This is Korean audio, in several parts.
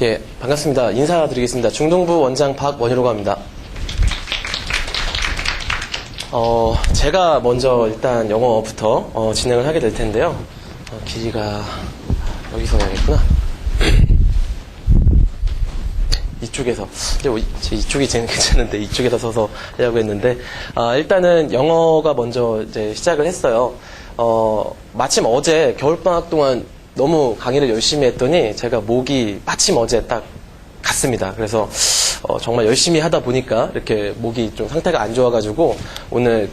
예, 반갑습니다. 인사드리겠습니다. 중동부 원장 박원희라고 합니다. 제가 먼저 일단 영어부터 진행을 하게 될 텐데요. 길이가 여기서 해야겠구나. 이쪽에서 이쪽이 제일 괜찮은데 이쪽에다 서서 하려고 했는데 일단은 영어가 먼저 이제 시작을 했어요. 마침 어제 겨울방학 동안 너무 강의를 열심히 했더니 제가 목이 마침 어제 딱 갔습니다. 그래서 정말 열심히 하다 보니까 이렇게 목이 좀 상태가 안 좋아가지고 오늘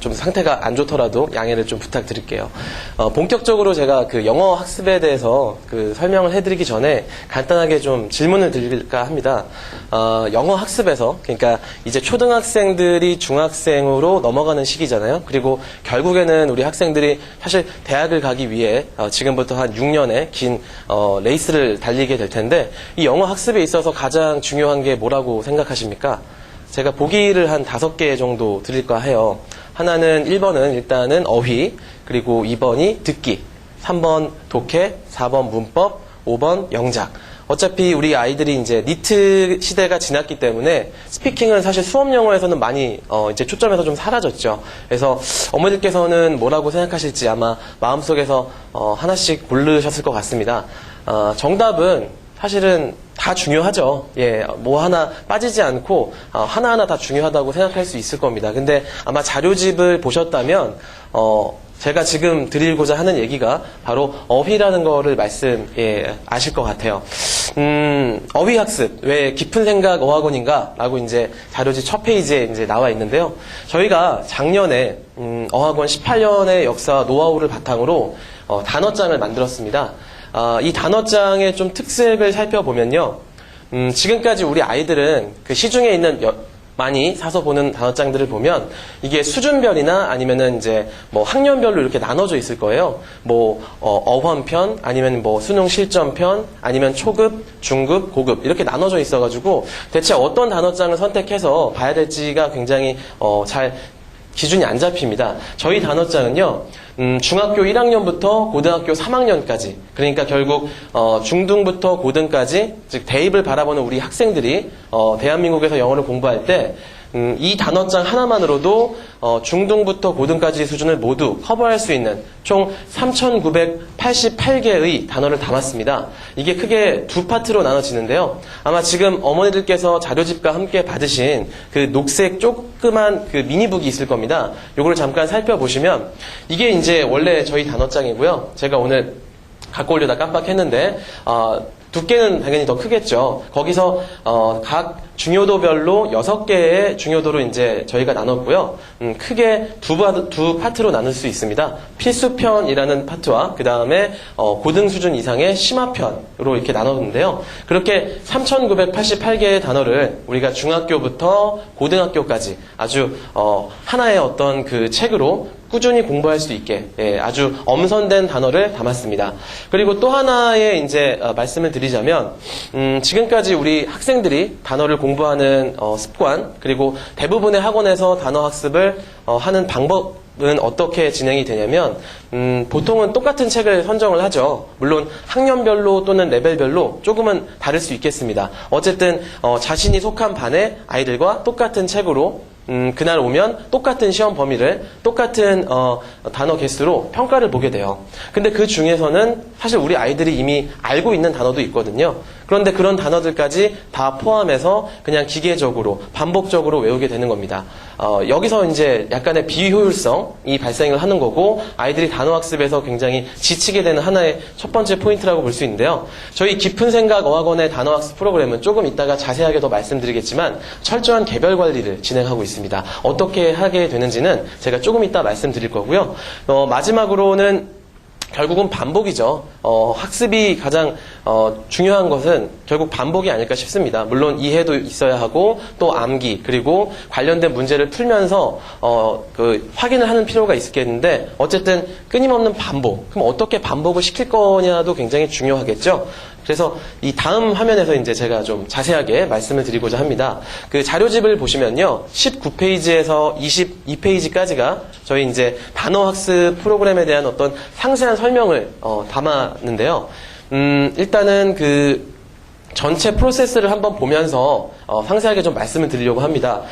좀 상태가 안 좋더라도 양해를 좀 부탁드릴게요. 본격적으로 제가 영어 학습에 대해서 설명을 해드리기 전에 간단하게 좀 질문을 드릴까 합니다. 영어 학습에서 그러니까 이제 초등학생들이 중학생으로 넘어가는 시기잖아요. 그리고 결국에는 우리 학생들이 사실 대학을 가기 위해 지금부터 한 6년의 긴 레이스를 달리게 될 텐데 이 영어 학습에 있어서 가장 중요한 게 뭐라고 생각하십니까? 제가 보기를 한 5개 정도 드릴까 해요. 하나는 1번은 일단은 어휘, 그리고 2번이 듣기, 3번 독해, 4번 문법, 5번 영작. 어차피 우리 아이들이 이제 니트 시대가 지났기 때문에 스피킹은 사실 수업 영어에서는 많이 이제 초점에서 좀 사라졌죠. 그래서 어머니들께서는 뭐라고 생각하실지 아마 마음속에서 하나씩 고르셨을 것 같습니다. 정답은 사실은 다 중요하죠. 예, 뭐 하나 빠지지 않고 하나하나 다 중요하다고 생각할 수 있을 겁니다. 근데 아마 자료집을 보셨다면 제가 지금 드리고자 하는 얘기가 바로 어휘라는 거를 아실 것 같아요. 어휘 학습, 왜 깊은 생각 어학원인가? 라고 이제 자료집 첫 페이지에 이제 나와 있는데요. 저희가 작년에, 어학원 18년의 역사 노하우를 바탕으로, 단어장을 만들었습니다. 이 단어장의 좀 특색을 살펴보면요. 지금까지 우리 아이들은 시중에 있는 많이 사서 보는 단어장들을 보면 이게 수준별이나 아니면은 이제 뭐 학년별로 이렇게 나눠져 있을 거예요. 뭐 어원편 아니면 뭐 수능 실전편 아니면 초급, 중급, 고급 이렇게 나눠져 있어가지고 대체 어떤 단어장을 선택해서 봐야 될지가 굉장히 잘 기준이 안 잡힙니다. 저희 단어장은요. 중학교 1학년부터 고등학교 3학년까지 그러니까 결국 중등부터 고등까지 즉 대입을 바라보는 우리 학생들이 대한민국에서 영어를 공부할 때 이 단어장 하나만으로도 중등부터 고등까지 수준을 모두 커버할 수 있는 총 3,988개의 단어를 담았습니다. 이게 크게 두 파트로 나눠지는데요. 아마 지금 어머니들께서 자료집과 함께 받으신 녹색 조그만 미니북이 있을 겁니다. 요거를 잠깐 살펴보시면 이게 이제 원래 저희 단어장이고요. 제가 오늘 갖고 오려다 깜빡했는데 두께는 당연히 더 크겠죠. 거기서 각 중요도별로 6개의 중요도로 이제 저희가 나눴고요. 크게 두 파트로 나눌 수 있습니다. 필수편이라는 파트와 그 다음에 고등 수준 이상의 심화편으로 이렇게 나눴는데요. 그렇게 3,988개의 단어를 우리가 중학교부터 고등학교까지 아주 하나의 어떤 책으로 꾸준히 공부할 수 있게 아주 엄선된 단어를 담았습니다. 그리고 또 하나의 이제 말씀을 드리자면 지금까지 우리 학생들이 단어를 공부하는 습관 그리고 대부분의 학원에서 단어 학습을 하는 방법은 어떻게 진행이 되냐면 보통은 똑같은 책을 선정을 하죠. 물론 학년별로 또는 레벨별로 조금은 다를 수 있겠습니다. 어쨌든 자신이 속한 반의 아이들과 똑같은 책으로 그날 오면 똑같은 시험 범위를 똑같은 단어 개수로 평가를 보게 돼요. 근데 그 중에서는 사실 우리 아이들이 이미 알고 있는 단어도 있거든요. 그런데 그런 단어들까지 다 포함해서 그냥 기계적으로 반복적으로 외우게 되는 겁니다. 여기서 이제 약간의 비효율성이 발생을 하는 거고 아이들이 단어 학습에서 굉장히 지치게 되는 하나의 첫 번째 포인트라고 볼 수 있는데요. 저희 깊은 생각 어학원의 단어 학습 프로그램은 조금 이따가 자세하게 더 말씀드리겠지만 철저한 개별 관리를 진행하고 있습니다. 어떻게 하게 되는지는 제가 조금 이따 말씀드릴 거고요. 마지막으로는 결국은 반복이죠. 학습이 가장 중요한 것은 결국 반복이 아닐까 싶습니다. 물론 이해도 있어야 하고 또 암기 그리고 관련된 문제를 풀면서 확인을 하는 필요가 있겠는데 어쨌든 끊임없는 반복. 그럼 어떻게 반복을 시킬 거냐도 굉장히 중요하겠죠. 그래서 이 다음 화면에서 이제 제가 좀 자세하게 말씀을 드리고자 합니다. 자료집을 보시면요. 19페이지에서 22페이지까지가 저희 이제 단어 학습 프로그램에 대한 어떤 상세한 설명을 담았는데요. 일단은 전체 프로세스를 한번 보면서 상세하게 좀 말씀을 드리려고 합니다.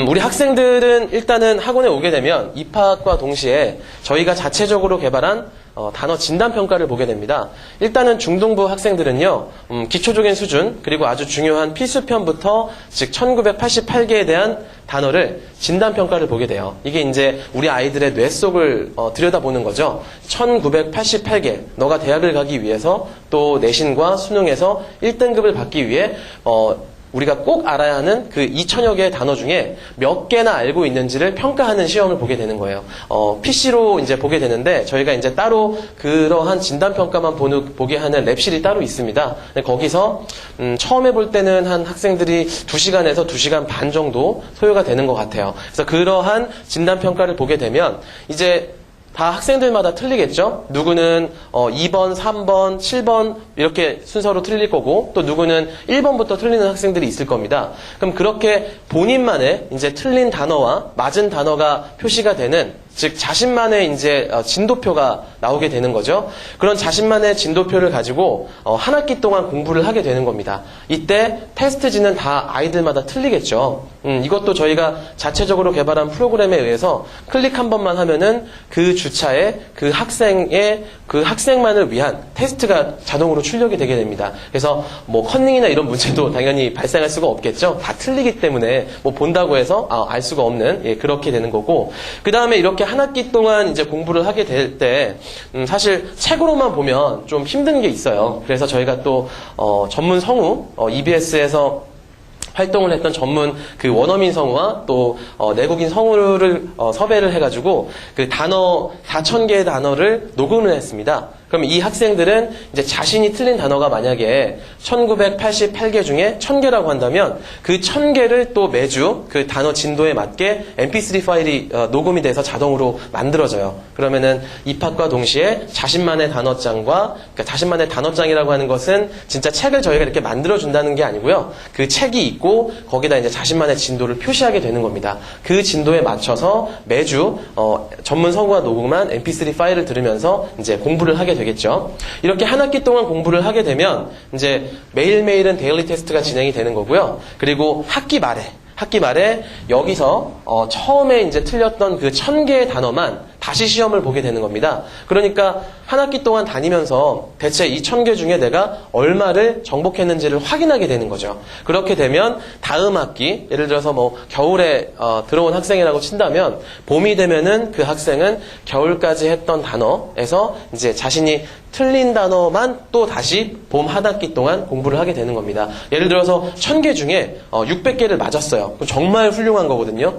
우리 학생들은 일단은 학원에 오게 되면 입학과 동시에 저희가 자체적으로 개발한 단어 진단평가를 보게 됩니다. 일단은 중등부 학생들은요, 기초적인 수준, 그리고 아주 중요한 필수편부터, 즉 1988개에 대한 단어를 진단평가를 보게 돼요. 이게 이제 우리 아이들의 뇌 속을 들여다보는 거죠. 1988개, 너가 대학을 가기 위해서 또 내신과 수능에서 1등급을 받기 위해 우리가 꼭 알아야 하는 그 2000여 개의 단어 중에 몇 개나 알고 있는지를 평가하는 시험을 보게 되는 거예요. PC로 이제 보게 되는데 저희가 이제 따로 그러한 진단평가만 보게 하는 랩실이 따로 있습니다. 거기서 처음에 볼 때는 한 학생들이 2시간에서 2시간 반 정도 소요가 되는 것 같아요. 그래서 그러한 진단평가를 보게 되면 이제 다 학생들마다 틀리겠죠? 누구는 2번, 3번, 7번 이렇게 순서로 틀릴 거고 또 누구는 1번부터 틀리는 학생들이 있을 겁니다. 그럼 그렇게 본인만의 이제 틀린 단어와 맞은 단어가 표시가 되는 즉 자신만의 이제 진도표가 나오게 되는 거죠. 그런 자신만의 진도표를 가지고 한 학기 동안 공부를 하게 되는 겁니다. 이때 테스트지는 다 아이들마다 틀리겠죠. 이것도 저희가 자체적으로 개발한 프로그램에 의해서 클릭 한 번만 하면은 그 주차에 그 학생만을 위한 테스트가 자동으로 출력이 되게 됩니다. 그래서 뭐 커닝이나 이런 문제도 당연히 발생할 수가 없겠죠. 다 틀리기 때문에 뭐 본다고 해서 알 수가 없는 그렇게 되는 거고 그 다음에 이렇게 한 학기 동안 이제 공부를 하게 될 때 사실 책으로만 보면 좀 힘든 게 있어요. 그래서 저희가 또 전문 성우 EBS에서 활동을 했던 전문 그 원어민 성우와 또 내국인 성우를 섭외를 해가지고 그 단어 4,000개의 단어를 녹음을 했습니다. 그럼 이 학생들은 이제 자신이 틀린 단어가 만약에 1988개 중에 1000개라고 한다면 그 1000개를 또 매주 그 단어 진도에 맞게 mp3 파일이 녹음이 돼서 자동으로 만들어져요. 그러면은 입학과 동시에 자신만의 단어장과 그러니까 자신만의 단어장이라고 하는 것은 진짜 책을 저희가 이렇게 만들어준다는 게 아니고요. 그 책이 있고 거기다 이제 자신만의 진도를 표시하게 되는 겁니다. 그 진도에 맞춰서 매주 전문 성우가 녹음한 mp3 파일을 들으면서 이제 공부를 하게 되겠죠. 이렇게 한 학기 동안 공부를 하게 되면 이제 매일매일은 데일리 테스트가 진행이 되는 거고요. 그리고 학기 말에 여기서 처음에 이제 틀렸던 그 1000개의 단어만 다시 시험을 보게 되는 겁니다. 그러니까 한 학기 동안 다니면서 대체 이 1000개 중에 내가 얼마를 정복했는지를 확인하게 되는 거죠. 그렇게 되면 다음 학기, 예를 들어서 뭐 겨울에 들어온 학생이라고 친다면 봄이 되면은 그 학생은 겨울까지 했던 단어에서 이제 자신이 틀린 단어만 또 다시 봄 한 학기 동안 공부를 하게 되는 겁니다. 예를 들어서 1000개 중에 600개를 맞았어요. 그럼 정말 훌륭한 거거든요.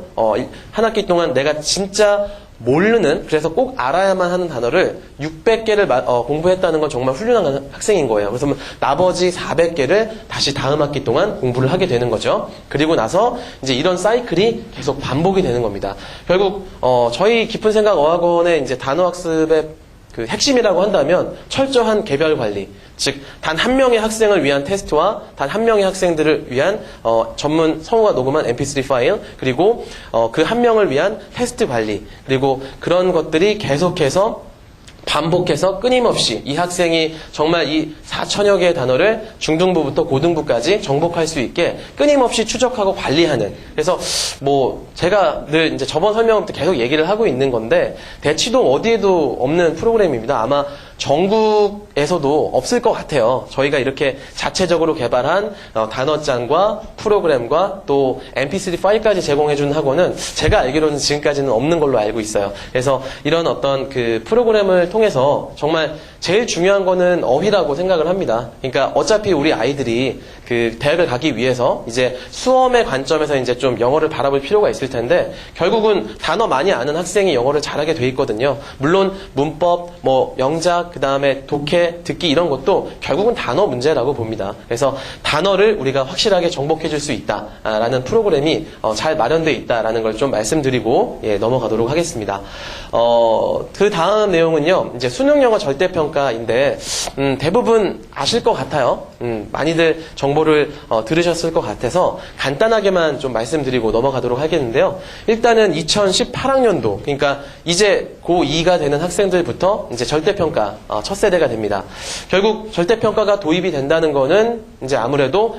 한 학기 동안 내가 진짜 모르는, 그래서 꼭 알아야만 하는 단어를 600개를 공부했다는 건 정말 훌륭한 학생인 거예요. 그래서 나머지 400개를 다시 다음 학기 동안 공부를 하게 되는 거죠. 그리고 나서 이제 이런 사이클이 계속 반복이 되는 겁니다. 결국 저희 깊은 생각 어학원의 이제 단어 학습의 그 핵심이라고 한다면 철저한 개별 관리, 즉 단 한 명의 학생을 위한 테스트와 단 한 명의 학생들을 위한 전문 성우가 녹음한 mp3 파일, 그리고 그 한 명을 위한 테스트 관리, 그리고 그런 것들이 계속해서 반복해서 끊임없이 이 학생이 정말 이 4,000여 개의 단어를 중등부부터 고등부까지 정복할 수 있게 끊임없이 추적하고 관리하는, 그래서 뭐 제가 늘 이제 저번 설명부터 계속 얘기를 하고 있는 건데 대치동 어디에도 없는 프로그램입니다. 아마 전국에서도 없을 것 같아요. 저희가 이렇게 자체적으로 개발한 단어장과 프로그램과 또 mp3 파일까지 제공해주는 학원은 제가 알기로는 지금까지는 없는 걸로 알고 있어요. 그래서 이런 어떤 그 프로그램을 통해서 정말 제일 중요한 거는 어휘라고 생각을 합니다. 그러니까 어차피 우리 아이들이 그 대학을 가기 위해서 이제 수험의 관점에서 이제 좀 영어를 바라볼 필요가 있을 텐데 결국은 단어 많이 아는 학생이 영어를 잘하게 돼 있거든요. 물론 문법, 뭐 영작, 그 다음에 독해, 듣기 이런 것도 결국은 단어 문제라고 봅니다. 그래서 단어를 우리가 확실하게 정복해 줄 수 있다라는 프로그램이 잘 마련되어 있다라는 걸 좀 말씀드리고 넘어가도록 하겠습니다. 그 다음 내용은요, 이제 수능 영어 절대평가 절대평가인데 대부분 아실 것 같아요. 많이들 정보를 들으셨을 것 같아서 간단하게만 좀 말씀드리고 넘어가도록 하겠는데요. 일단은 2018학년도, 그러니까 이제 고2가 되는 학생들부터 이제 절대평가 첫 세대가 됩니다. 결국 절대평가가 도입이 된다는 거는 이제 아무래도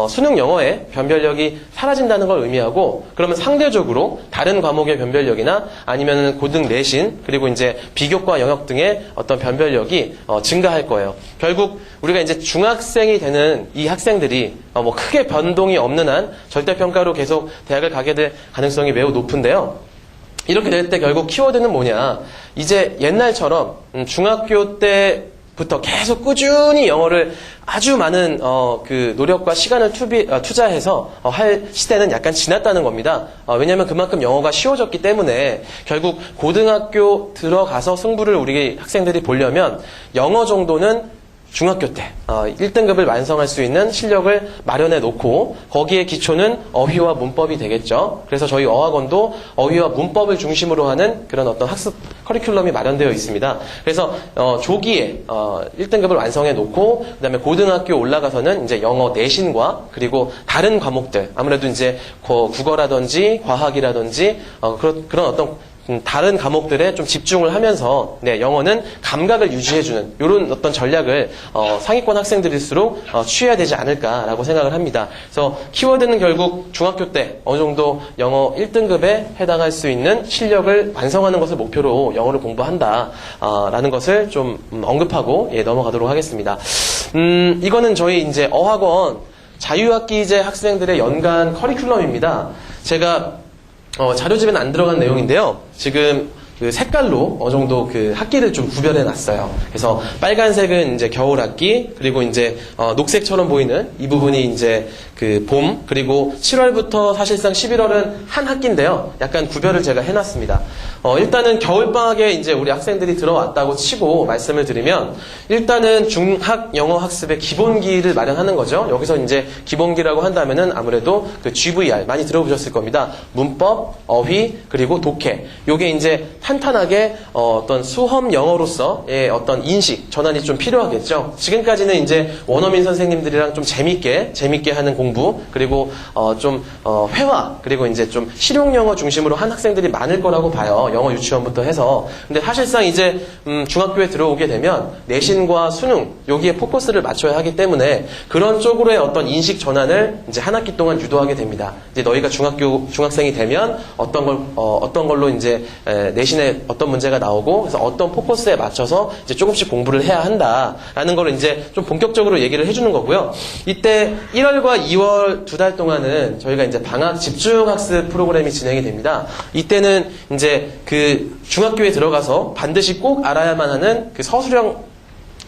수능 영어의 변별력이 사라진다는 걸 의미하고, 그러면 상대적으로 다른 과목의 변별력이나 아니면 고등 내신, 그리고 이제 비교과 영역 등의 어떤 변별력이 증가할 거예요. 결국 우리가 이제 중학생이 되는 이 학생들이 뭐 크게 변동이 없는 한 절대평가로 계속 대학을 가게 될 가능성이 매우 높은데요. 이렇게 될 때 결국 키워드는 뭐냐, 이제 옛날처럼 중학교 때부터 계속 꾸준히 영어를 아주 많은 그 노력과 시간을 투자해서 할 시대는 약간 지났다는 겁니다. 왜냐하면 그만큼 영어가 쉬워졌기 때문에 결국 고등학교 들어가서 승부를 우리 학생들이 보려면 영어 정도는 중학교 때 1등급을 완성할 수 있는 실력을 마련해 놓고, 거기에 기초는 어휘와 문법이 되겠죠. 그래서 저희 어학원도 어휘와 문법을 중심으로 하는 그런 어떤 학습 커리큘럼이 마련되어 있습니다. 그래서 조기에 1등급을 완성해 놓고, 그다음에 고등학교 올라가서는 이제 영어 내신과 그리고 다른 과목들, 아무래도 이제 국어라든지 과학이라든지 그런 어떤 다른 과목들에 좀 집중을 하면서 영어는 감각을 유지해주는 이런 어떤 전략을 상위권 학생들일수록 취해야 되지 않을까라고 생각을 합니다. 그래서 키워드는 결국 중학교 때 어느 정도 영어 1등급에 해당할 수 있는 실력을 완성하는 것을 목표로 영어를 공부한다라는 것을 좀 언급하고 넘어가도록 하겠습니다. 이거는 저희 이제 어학원 자유학기제 학생들의 연간 커리큘럼입니다. 제가 자료집에는 안 들어간 내용인데요. 지금 그 색깔로 어느 정도 그 학기를 좀 구별해 놨어요. 그래서 빨간색은 이제 겨울 학기, 그리고 이제 녹색처럼 보이는 이 부분이 이제 그 봄, 그리고 7월부터 사실상 11월은 한 학기인데요. 약간 구별을 제가 해놨습니다. 일단은 겨울방학에 이제 우리 학생들이 들어왔다고 치고 말씀을 드리면, 일단은 중학 영어 학습의 기본기를 마련하는 거죠. 여기서 이제 기본기라고 한다면은 아무래도 그 GVR 많이 들어보셨을 겁니다. 문법, 어휘, 그리고 독해. 요게 이제 탄탄하게 어떤 수험 영어로서의 어떤 인식 전환이 좀 필요하겠죠. 지금까지는 이제 원어민 선생님들이랑 좀 재밌게 하는 공부, 그리고 좀 회화, 그리고 이제 좀 실용 영어 중심으로 한 학생들이 많을 거라고 봐요. 영어 유치원부터 해서. 근데 사실상 이제 중학교에 들어오게 되면 내신과 수능 여기에 포커스를 맞춰야 하기 때문에 그런 쪽으로의 어떤 인식 전환을 이제 한 학기 동안 유도하게 됩니다. 이제 너희가 중학생이 되면 어떤 걸로 이제 내신에 어떤 문제가 나오고, 그래서 어떤 포커스에 맞춰서 이제 조금씩 공부를 해야 한다라는 걸 이제 좀 본격적으로 얘기를 해주는 거고요. 이때 1월과 2월 2달 동안은 저희가 이제 방학 집중학습 프로그램이 진행이 됩니다. 이때는 이제 그 중학교에 들어가서 반드시 꼭 알아야만 하는 그 서술형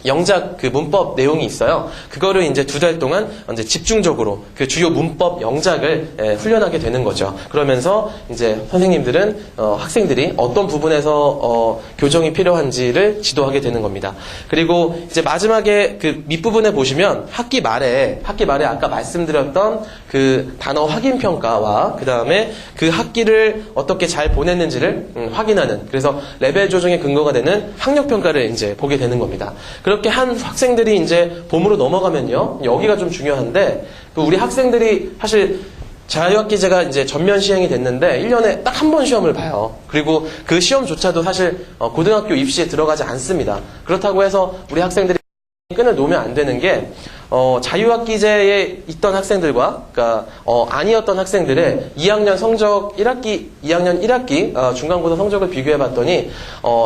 영작 그 문법 내용이 있어요. 그거를 이제 2달 동안 이제 집중적으로 그 주요 문법 영작을 훈련하게 되는 거죠. 그러면서 이제 선생님들은 학생들이 어떤 부분에서 교정이 필요한지를 지도하게 되는 겁니다. 그리고 이제 마지막에 그 밑부분에 보시면 학기 말에 아까 말씀드렸던 그 단어 확인 평가와 그 다음에 그 학기를 어떻게 잘 보냈는지를 확인하는, 그래서 레벨 조정의 근거가 되는 학력 평가를 이제 보게 되는 겁니다. 그렇게 한 학생들이 이제 봄으로 넘어가면요, 여기가 좀 중요한데, 그 우리 학생들이 사실 자유학기제가 이제 전면 시행이 됐는데 1년에 딱 한 번 시험을 봐요. 그리고 그 시험조차도 사실 고등학교 입시에 들어가지 않습니다. 그렇다고 해서 우리 학생들이 끈을 놓으면 안 되는 게, 자유학기제에 있던 학생들과, 그러니까, 아니었던 학생들의 2학년 성적 2학년 1학기, 중간고사 성적을 비교해 봤더니,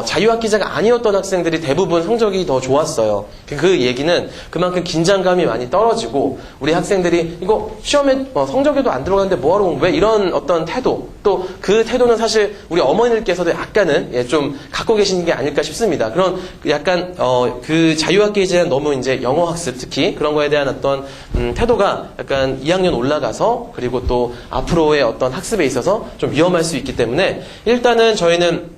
자유학기제가 아니었던 학생들이 대부분 성적이 더 좋았어요. 그 얘기는 그만큼 긴장감이 많이 떨어지고, 우리 학생들이 이거 시험에 성적에도 안 들어가는데 뭐하러 공부해? 이런 어떤 태도, 또 그 태도는 사실 우리 어머니들께서도 약간은 좀 갖고 계시는 게 아닐까 싶습니다. 그런 약간, 그 자유학기제는 너무 이제 영어 학습 특히 그런 거에 대한 어떤 태도가 약간 2학년 올라가서, 그리고 또 앞으로의 어떤 학습에 있어서 좀 위험할 수 있기 때문에, 일단은 저희는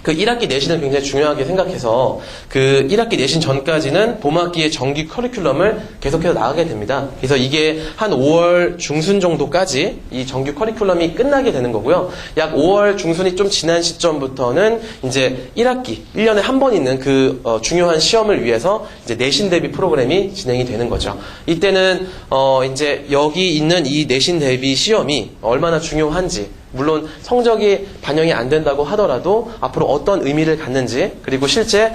그 1학기 내신을 굉장히 중요하게 생각해서 그 1학기 내신 전까지는 봄학기의 정기 커리큘럼을 계속해서 나가게 됩니다. 그래서 이게 한 5월 중순 정도까지 이 정규 커리큘럼이 끝나게 되는 거고요. 약 5월 중순이 좀 지난 시점부터는 이제 1학기, 1년에 한 번 있는 그 중요한 시험을 위해서 이제 내신 대비 프로그램이 진행이 되는 거죠. 이때는 이제 여기 있는 이 내신 대비 시험이 얼마나 중요한지, 물론 성적이 반영이 안 된다고 하더라도 앞으로 어떤 의미를 갖는지, 그리고 실제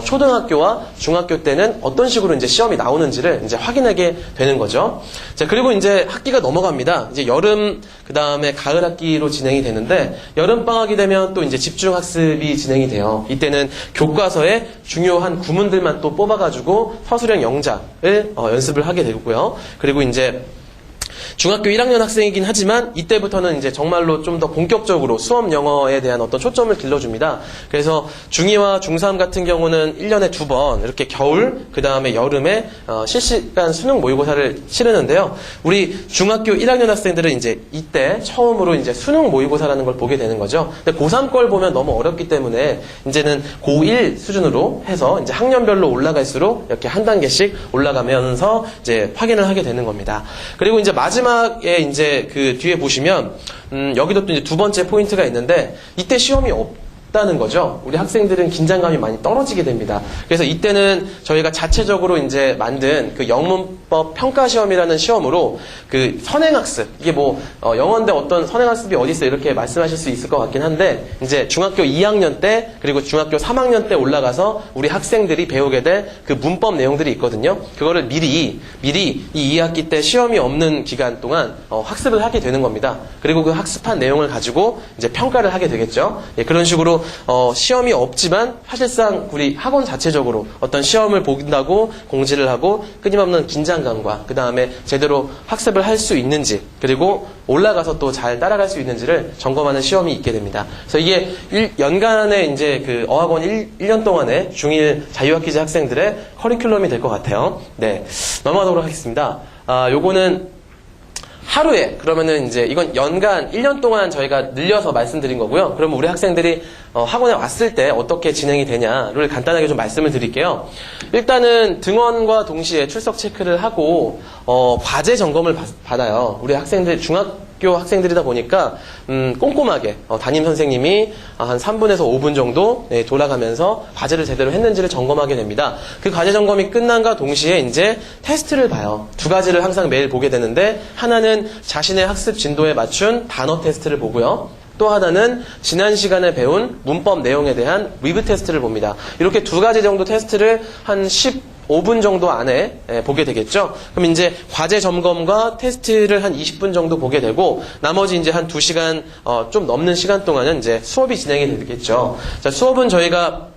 초등학교와 중학교 때는 어떤 식으로 이제 시험이 나오는지를 이제 확인하게 되는 거죠. 자, 그리고 이제 학기가 넘어갑니다. 이제 여름, 그 다음에 가을 학기로 진행이 되는데, 여름 방학이 되면 또 이제 집중 학습이 진행이 돼요. 이때는 교과서에 중요한 구문들만 또 뽑아가지고 서술형 영작을 연습을 하게 되고요. 그리고 이제 중학교 1학년 학생이긴 하지만 이때부터는 이제 정말로 좀 더 본격적으로 수업 영어에 대한 어떤 초점을 길러줍니다. 그래서 중2와 중3 같은 경우는 1년에 2번 이렇게 겨울, 그 다음에 여름에 실시간 수능 모의고사를 치르는데요. 우리 중학교 1학년 학생들은 이제 이때 처음으로 이제 수능 모의고사라는 걸 보게 되는 거죠. 근데 고3 걸 보면 너무 어렵기 때문에 이제는 고1 수준으로 해서 이제 학년별로 올라갈수록 이렇게 한 단계씩 올라가면서 이제 확인을 하게 되는 겁니다. 그리고 이제 마지막에 이제 그 뒤에 보시면 여기도 또 이제 두 번째 포인트가 있는데, 이때 시험이 없다는 거죠. 우리 학생들은 긴장감이 많이 떨어지게 됩니다. 그래서 이때는 저희가 자체적으로 이제 만든 그 영문법 평가시험이라는 시험으로 그 선행학습, 이게 뭐 영어인데 어떤 선행학습이 어디 있어 이렇게 말씀하실 수 있을 것 같긴 한데, 이제 중학교 2학년 때 그리고 중학교 3학년 때 올라가서 우리 학생들이 배우게 될 그 문법 내용들이 있거든요. 그거를 미리 이 2학기 때 시험이 없는 기간 동안 학습을 하게 되는 겁니다. 그리고 그 학습한 내용을 가지고 이제 평가를 하게 되겠죠. 예, 그런 식으로 시험이 없지만 사실상 우리 학원 자체적으로 어떤 시험을 본다고 공지를 하고 끊임없는 긴장감과 그 다음에 제대로 학습을 할 수 있는지, 그리고 올라가서 또 잘 따라갈 수 있는지를 점검하는 시험이 있게 됩니다. 그래서 이게 연간의 이제 그 어학원 1년 동안의 중1 자유학기제 학생들의 커리큘럼이 될 것 같아요. 네, 넘어가도록 하겠습니다. 요거는 하루에, 그러면은 이제 이건 연간 1년 동안 저희가 늘려서 말씀드린 거고요. 그러면 우리 학생들이 학원에 왔을 때 어떻게 진행이 되냐를 간단하게 좀 말씀을 드릴게요. 일단은 등원과 동시에 출석 체크를 하고 과제 점검을 받아요. 우리 학생들 중학교 학생들이다 보니까 꼼꼼하게 담임 선생님이 한 3분에서 5분 정도 돌아가면서 과제를 제대로 했는지를 점검하게 됩니다. 그 과제 점검이 끝난과 동시에 이제 테스트를 봐요. 두 가지를 항상 매일 보게 되는데, 하나는 자신의 학습 진도에 맞춘 단어 테스트를 보고요. 또 하나는 지난 시간에 배운 문법 내용에 대한 리뷰 테스트를 봅니다. 이렇게 두 가지 정도 테스트를 한 15분 정도 안에 보게 되겠죠. 그럼 이제 과제 점검과 테스트를 한 20분 정도 보게 되고, 나머지 이제 한 2시간 좀 넘는 시간 동안은 이제 수업이 진행이 되겠죠. 자, 수업은 저희가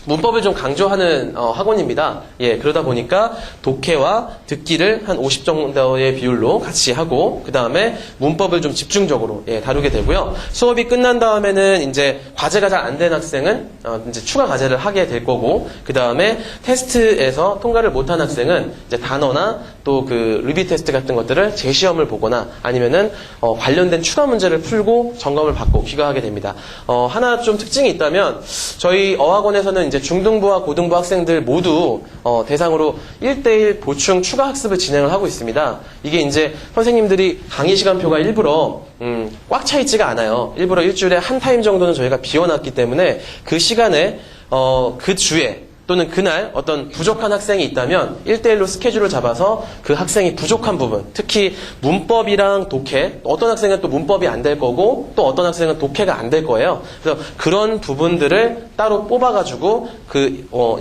문법을 좀 강조하는 학원입니다. 예, 그러다 보니까 독해와 듣기를 한 50 정도의 비율로 같이 하고, 그 다음에 문법을 좀 집중적으로 다루게 되고요. 수업이 끝난 다음에는 이제 과제가 잘 안 된 학생은 이제 추가 과제를 하게 될 거고, 그 다음에 테스트에서 통과를 못한 학생은 이제 단어나 또 그 리뷰 테스트 같은 것들을 재시험을 보거나 아니면은 관련된 추가 문제를 풀고 점검을 받고 귀가하게 됩니다. 하나 좀 특징이 있다면, 저희 어학원에서는 이제 중등부와 고등부 학생들 모두 대상으로 1:1 보충 추가 학습을 진행을 하고 있습니다. 이게 이제 선생님들이 강의 시간표가 일부러 꽉 차 있지가 않아요. 일부러 일주일에 한 타임 정도는 저희가 비워놨기 때문에 그 시간에 그 주에 또는 그날 어떤 부족한 학생이 있다면 1:1로 스케줄을 잡아서 그 학생이 부족한 부분, 특히 문법이랑 독해, 어떤 학생은 또 문법이 안 될 거고 또 어떤 학생은 독해가 안 될 거예요. 그래서 그런 부분들을 따로 뽑아가지고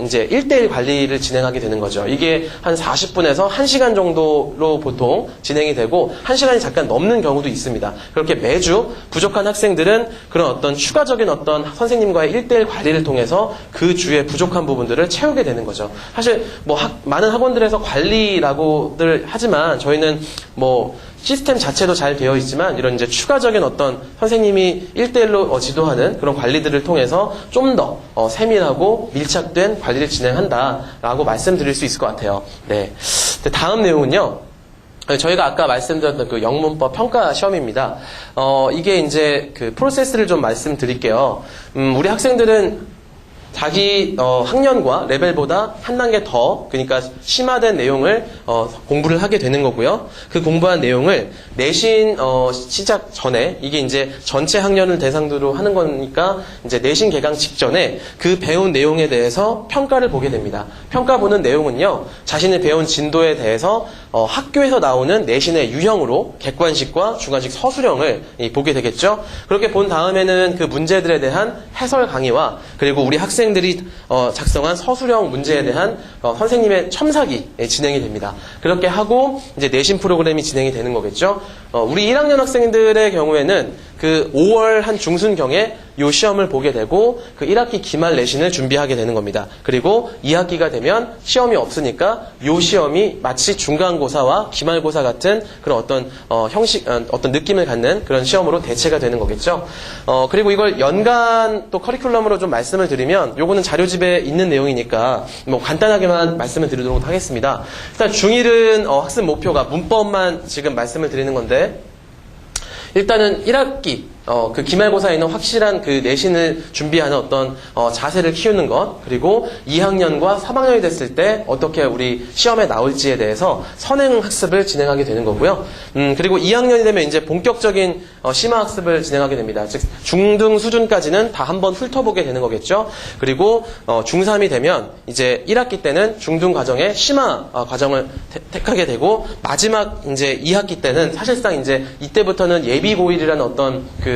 이제 1:1 관리를 진행하게 되는 거죠. 이게 한 40분에서 1시간 정도로 보통 진행이 되고 1시간이 잠깐 넘는 경우도 있습니다. 그렇게 매주 부족한 학생들은 그런 어떤 추가적인 어떤 선생님과의 1:1 관리를 통해서 그 주에 부족한 부분들을 채우게 되는 거죠. 사실 뭐 많은 학원들에서 관리라고들 하지만 저희는 뭐 시스템 자체도 잘 되어 있지만 이런 이제 추가적인 어떤 선생님이 1:1로 지도하는 그런 관리들을 통해서 좀 더 세밀하고 밀착된 관리를 진행한다라고 말씀드릴 수 있을 것 같아요. 네. 다음 내용은요. 저희가 아까 말씀드렸던 그 영문법 평가 시험입니다. 이게 이제 그 프로세스를 좀 말씀드릴게요. 우리 학생들은 자기 학년과 레벨보다 한 단계 더, 그러니까 심화된 내용을 공부를 하게 되는 거고요. 그 공부한 내용을 내신 시작 전에, 이게 이제 전체 학년을 대상으로 하는 거니까 이제 내신 개강 직전에 그 배운 내용에 대해서 평가를 보게 됩니다. 평가 보는 내용은요, 자신이 배운 진도에 대해서 학교에서 나오는 내신의 유형으로 객관식과 주관식 서술형을 보게 되겠죠. 그렇게 본 다음에는 그 문제들에 대한 해설 강의와 그리고 우리 학생들이 작성한 서술형 문제에 대한 선생님의 첨삭이 진행이 됩니다. 그렇게 하고 이제 내신 프로그램이 진행이 되는 거겠죠. 우리 1학년 학생들의 경우에는 그 5월 한 중순경에 요 시험을 보게 되고 그 1학기 기말 내신을 준비하게 되는 겁니다. 그리고 2학기가 되면 시험이 없으니까 요 시험이 마치 중간고사와 기말고사 같은 그런 어떤 형식, 어떤 느낌을 갖는 그런 시험으로 대체가 되는 거겠죠. 그리고 이걸 연간 또 커리큘럼으로 좀 말씀을 드리면 요거는 자료집에 있는 내용이니까 뭐 간단하게만 말씀을 드리도록 하겠습니다. 일단 중1은 학습 목표가 문법만 지금 말씀을 드리는 건데, 일단은 1학기 그 기말고사에 있는 확실한 그 내신을 준비하는 어떤 자세를 키우는 것, 그리고 2학년과 3학년이 됐을 때 어떻게 우리 시험에 나올지에 대해서 선행 학습을 진행하게 되는 거고요. 그리고 2학년이 되면 이제 본격적인 심화 학습을 진행하게 됩니다. 즉 중등 수준까지는 다 한번 훑어보게 되는 거겠죠. 그리고 중3이 되면 이제 1학기 때는 중등 과정의 심화 과정을 택하게 되고, 마지막 이제 2학기 때는 사실상 이제 이때부터는 예비고1이라는 어떤 그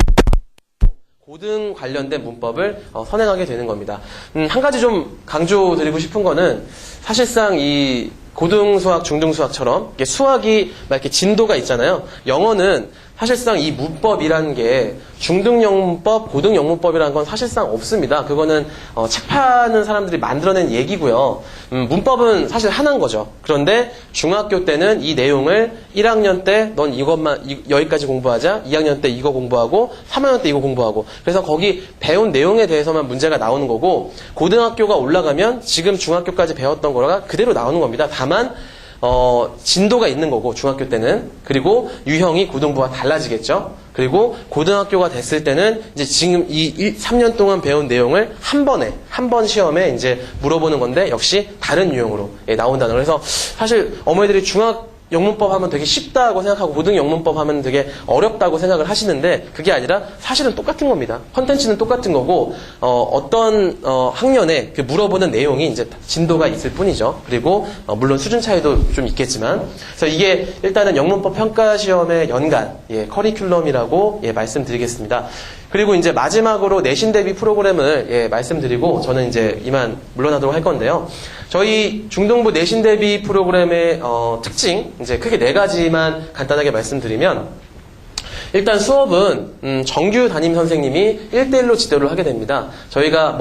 고등 관련된 문법을 선행하게 되는 겁니다. 한 가지 좀 강조드리고 싶은 거는, 사실상 이 고등 수학, 중등 수학처럼 수학이 막 이렇게 진도가 있잖아요. 영어는 사실상 이 문법이라는 게 중등 영문법, 고등 영문법이라는 건 사실상 없습니다. 그거는 책 파는 사람들이 만들어낸 얘기고요. 문법은 사실 하나인 거죠. 그런데 중학교 때는 이 내용을 1학년 때 넌 이것만 여기까지 공부하자, 2학년 때 이거 공부하고 3학년 때 이거 공부하고, 그래서 거기 배운 내용에 대해서만 문제가 나오는 거고, 고등학교가 올라가면 지금 중학교까지 배웠던 거가 그대로 나오는 겁니다. 다만 진도가 있는 거고, 중학교 때는. 그리고 유형이 고등부와 달라지겠죠. 그리고 고등학교가 됐을 때는 이제 지금 이 3년 동안 배운 내용을 한 번 시험에 이제 물어보는 건데, 역시 다른 유형으로 나온다는. 그래서 사실 어머니들이 중학 영문법 하면 되게 쉽다고 생각하고 고등 영문법 하면 되게 어렵다고 생각을 하시는데, 그게 아니라 사실은 똑같은 겁니다. 컨텐츠는 똑같은 거고, 어떤 학년에 그 물어보는 내용이 이제 진도가 있을 뿐이죠. 그리고 물론 수준 차이도 좀 있겠지만, 그래서 이게 일단은 영문법 평가 시험의 연간 커리큘럼이라고 말씀드리겠습니다. 그리고 이제 마지막으로 내신 대비 프로그램을 말씀드리고 저는 이제 이만 물러나도록 할 건데요. 저희 중등부 내신 대비 프로그램의 특징, 이제 크게 4가지만 간단하게 말씀드리면, 일단 수업은 정규 담임 선생님이 1대1로 지도를 하게 됩니다. 저희가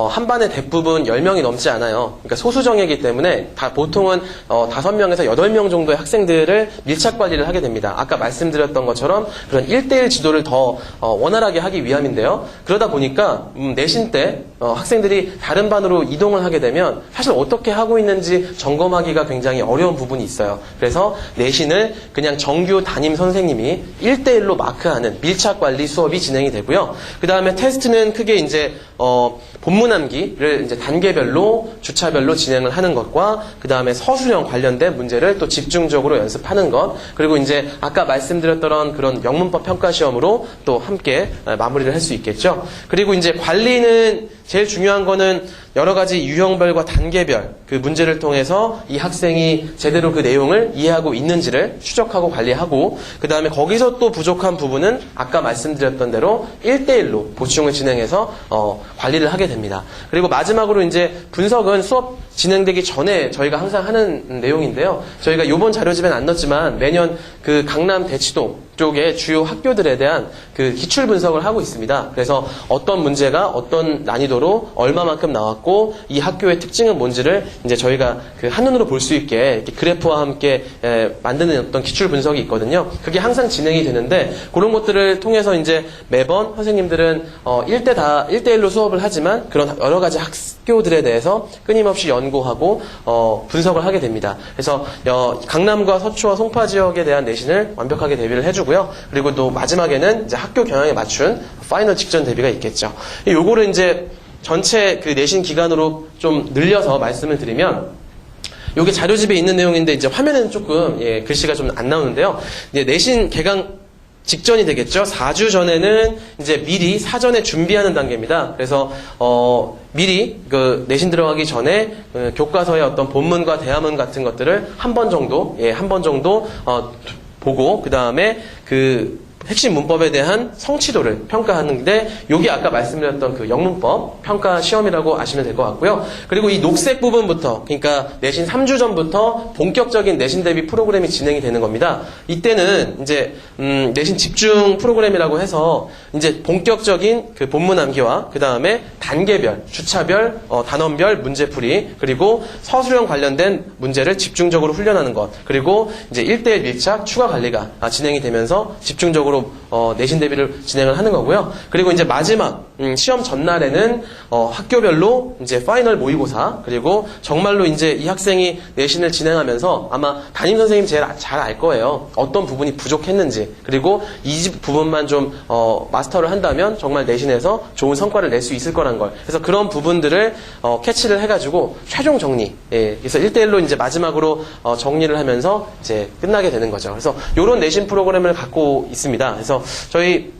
한 반에 대부분 10명이 넘지 않아요. 그러니까 소수정예이기 때문에 보통은 5명에서 8명 정도의 학생들을 밀착 관리를 하게 됩니다. 아까 말씀드렸던 것처럼 그런 1대1 지도를 더 원활하게 하기 위함인데요. 그러다 보니까 내신 때 학생들이 다른 반으로 이동을 하게 되면 사실 어떻게 하고 있는지 점검하기가 굉장히 어려운 부분이 있어요. 그래서 내신을 그냥 정규 담임 선생님이 1대1로 마크하는 밀착 관리 수업이 진행이 되고요. 그 다음에 테스트는 크게 이제 본문 암기를 이제 단계별로 주차별로 진행을 하는 것과, 그 다음에 서술형 관련된 문제를 또 집중적으로 연습하는 것, 그리고 이제 아까 말씀드렸던 그런 영문법 평가 시험으로 또 함께 마무리를 할 수 있겠죠. 그리고 이제 관리는 제일 중요한 거는 여러 가지 유형별과 단계별 그 문제를 통해서 이 학생이 제대로 그 내용을 이해하고 있는지를 추적하고 관리하고, 그 다음에 거기서 또 부족한 부분은 아까 말씀드렸던 대로 1대1로 보충을 진행해서 관리를 하게 됩니다. 그리고 마지막으로 이제 분석은 수업 진행되기 전에 저희가 항상 하는 내용인데요. 저희가 요번 자료집에는 안 넣었지만 매년 그 강남 대치동 쪽의 주요 학교들에 대한 그 기출 분석을 하고 있습니다. 그래서 어떤 문제가 어떤 난이도로 얼마만큼 나왔고 이 학교의 특징은 뭔지를 이제 저희가 그 한눈으로 볼 수 있게 이렇게 그래프와 함께 만드는 어떤 기출 분석이 있거든요. 그게 항상 진행이 되는데, 그런 것들을 통해서 이제 매번 선생님들은 1대1로 수업을 하지만 그런 여러 가지 학교들에 대해서 끊임없이 연구하고 분석을 하게 됩니다. 그래서 강남과 서초와 송파 지역에 대한 내신을 완벽하게 대비를 해주고요. 그리고 또 마지막에는 이제 학교 경향에 맞춘 파이널 직전 대비가 있겠죠. 요거를 이제 전체 그 내신 기간으로 좀 늘려서 말씀을 드리면, 요게 자료집에 있는 내용인데 이제 화면에는 조금 글씨가 좀 안 나오는데요. 이제 내신 개강 직전이 되겠죠. 4주 전에는 이제 미리 사전에 준비하는 단계입니다. 그래서 미리 그 내신 들어가기 전에 교과서의 어떤 본문과 대화문 같은 것들을 한 번 정도 보고, 그 다음에 그 핵심 문법에 대한 성취도를 평가하는데, 요게 아까 말씀드렸던 그 영문법 평가 시험이라고 아시면 될 것 같고요. 그리고 이 녹색 부분부터, 그러니까 내신 3주 전부터 본격적인 내신 대비 프로그램이 진행이 되는 겁니다. 이때는 이제 내신 집중 프로그램이라고 해서 이제 본격적인 그 본문 암기와 그 다음에 단계별, 주차별, 단원별 문제풀이, 그리고 서술형 관련된 문제를 집중적으로 훈련하는 것, 그리고 이제 1대1 밀착 추가 관리가 진행이 되면서 집중적으로 내신 대비를 진행을 하는 거고요. 그리고 이제 마지막 시험 전날에는 학교별로 이제 파이널 모의고사, 그리고 정말로 이제 이 학생이 내신을 진행하면서 아마 담임 선생님 제일 잘 알 거예요. 어떤 부분이 부족했는지, 그리고 이 부분만 좀 마스터를 한다면 정말 내신에서 좋은 성과를 낼 수 있을 거란 걸. 그래서 그런 부분들을 캐치를 해가지고 최종 정리. 그래서 1대1로 이제 마지막으로 정리를 하면서 이제 끝나게 되는 거죠. 그래서 이런 내신 프로그램을 갖고 있습니다. 그래서 저희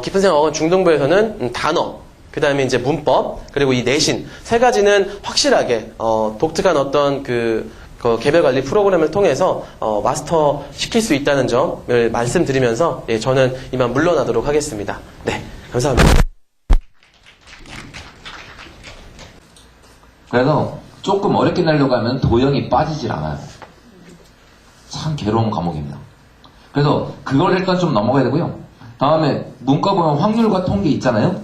깊은 생각학원 중등부에서는 단어, 그 다음에 이제 문법, 그리고 이 내신 세 가지는 확실하게 독특한 어떤 그 개별 관리 프로그램을 통해서 마스터 시킬 수 있다는 점을 말씀드리면서 저는 이만 물러나도록 하겠습니다. 네, 감사합니다. 그래서 조금 어렵게 내려고 하면 도형이 빠지질 않아요. 참 괴로운 과목입니다. 그래서 그걸 일단 좀 넘어가야 되고요. 다음에 문과 보면 확률과 통계 있잖아요.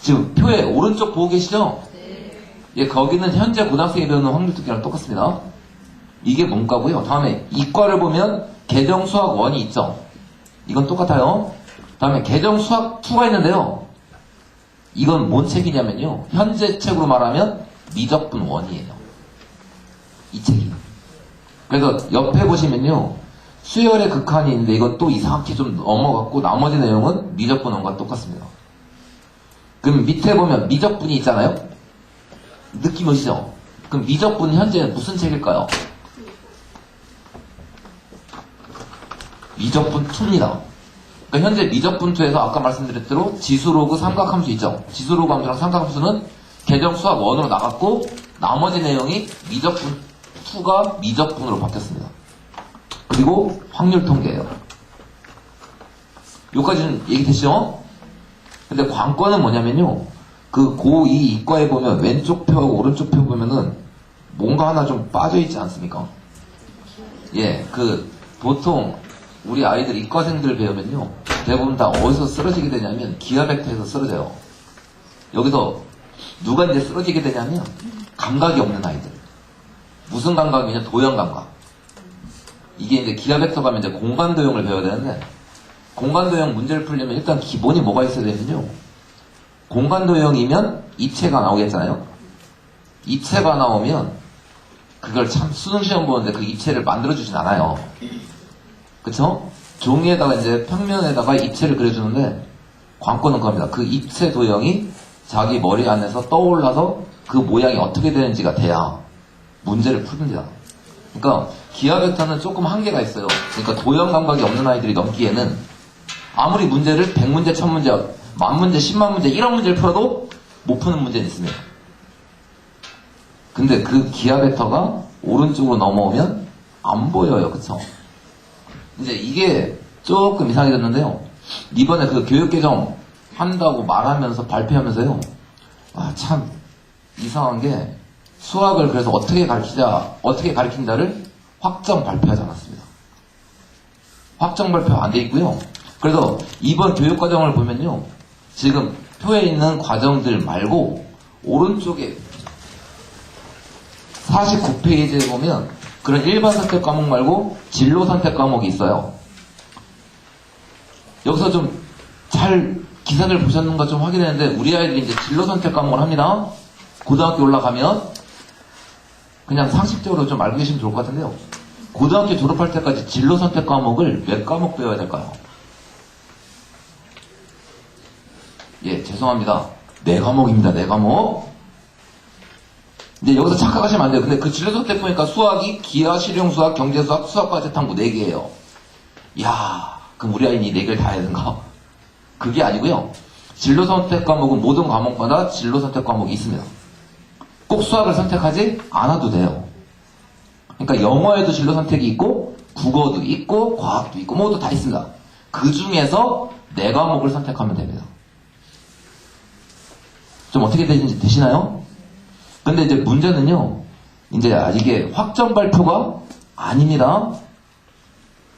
지금 표에 오른쪽 보고 계시죠? 예, 거기는 현재 고등학생이 배우는 확률 통계랑 똑같습니다. 이게 문과고요. 다음에 이과를 보면 계정 수학 1이 있죠. 이건 똑같아요. 다음에 계정 수학 2가 있는데요. 이건 뭔 책이냐면요, 현재 책으로 말하면 미적분 1이에요. 이 책이. 그래서 옆에 보시면요, 수열의 극한이 있는데 이건 또 이상하게 좀 넘어갔고, 나머지 내용은 미적분 1과 똑같습니다. 그럼 밑에 보면 미적분이 있잖아요. 느낌 오시죠? 그럼 미적분 현재 무슨 책일까요? 미적분 2입니다. 그러니까 현재 미적분 2에서 아까 말씀드렸대로 지수로그 삼각함수 있죠? 지수로그 함수랑 삼각함수는 계정 수학 1으로 나갔고, 나머지 내용이 미적분 2가 미적분으로 바뀌었습니다. 그리고 확률 통계예요. 여기까지는 얘기됐죠? 근데 관건은 뭐냐면요, 그 고2 이과에 보면 왼쪽 표하고 오른쪽 표 보면은 뭔가 하나 좀 빠져있지 않습니까? 예, 그 보통 우리 아이들 이과생들 배우면요, 대부분 다 어디서 쓰러지게 되냐면 기하 벡터에서 쓰러져요. 여기서 누가 이제 쓰러지게 되냐면 감각이 없는 아이들. 무슨 감각이냐? 도형 감각. 이게 이제 기하 벡터 가면 이제 공간 도형을 배워야 되는데, 공간 도형 문제를 풀려면 일단 기본이 뭐가 있어야 되면요, 공간 도형이면 입체가 나오겠잖아요. 입체가 나오면 그걸 참 수능 시험 보는데 그 입체를 만들어주진 않아요. 그쵸? 종이에다가 이제 평면에다가 입체를 그려주는데, 관건은 겁니다. 그 입체 도형이 자기 머리 안에서 떠올라서 그 모양이 어떻게 되는지가 돼야 문제를 풉니다. 그러니까 기하 벡터는 조금 한계가 있어요. 그러니까 도형 감각이 없는 아이들이 넘기에는 아무리 문제를 100문제, 1000문제, 10,000문제, 100,000문제, 1억 문제를 풀어도 못 푸는 문제는 있습니다. 근데 그 기하 벡터가 오른쪽으로 넘어오면 안 보여요. 그쵸? 이제 이게 조금 이상해졌는데요, 이번에 그 교육개정 한다고 말하면서 발표하면서요, 참 이상한 게, 수학을 그래서 어떻게 가르친다를 확정 발표하지 않았습니다. 확정 발표 안 돼 있고요. 그래서 이번 교육과정을 보면요, 지금 표에 있는 과정들 말고 오른쪽에 49페이지에 보면 그런 일반 선택 과목 말고 진로 선택 과목이 있어요. 여기서 좀 잘 기사를 보셨는가 좀 확인했는데, 우리 아이들이 이제 진로 선택 과목을 합니다. 고등학교 올라가면 그냥 상식적으로 좀 알고 계시면 좋을 것 같은데요. 고등학교 졸업할 때까지 진로 선택 과목을 몇 과목 배워야 될까요? 예, 죄송합니다. 4과목입니다. 4과목. 근데 여기서 착각하시면 안 돼요. 근데 그 진로 선택 보니까 수학이 기하, 실용수학, 경제수학, 수학과제 탐구 4개예요. 이야, 그럼 우리 아이는 이 4개를 다 해야 되는가? 그게 아니고요. 진로 선택 과목은 모든 과목마다 진로 선택 과목이 있습니다. 꼭 수학을 선택하지 않아도 돼요. 그러니까 영어에도 진로 선택이 있고 국어도 있고 과학도 있고 모두 다 있습니다. 그 중에서 4과목을 선택하면 됩니다. 좀 어떻게 되시나요? 근데 이제 문제는요, 이제 이게 확정 발표가 아닙니다.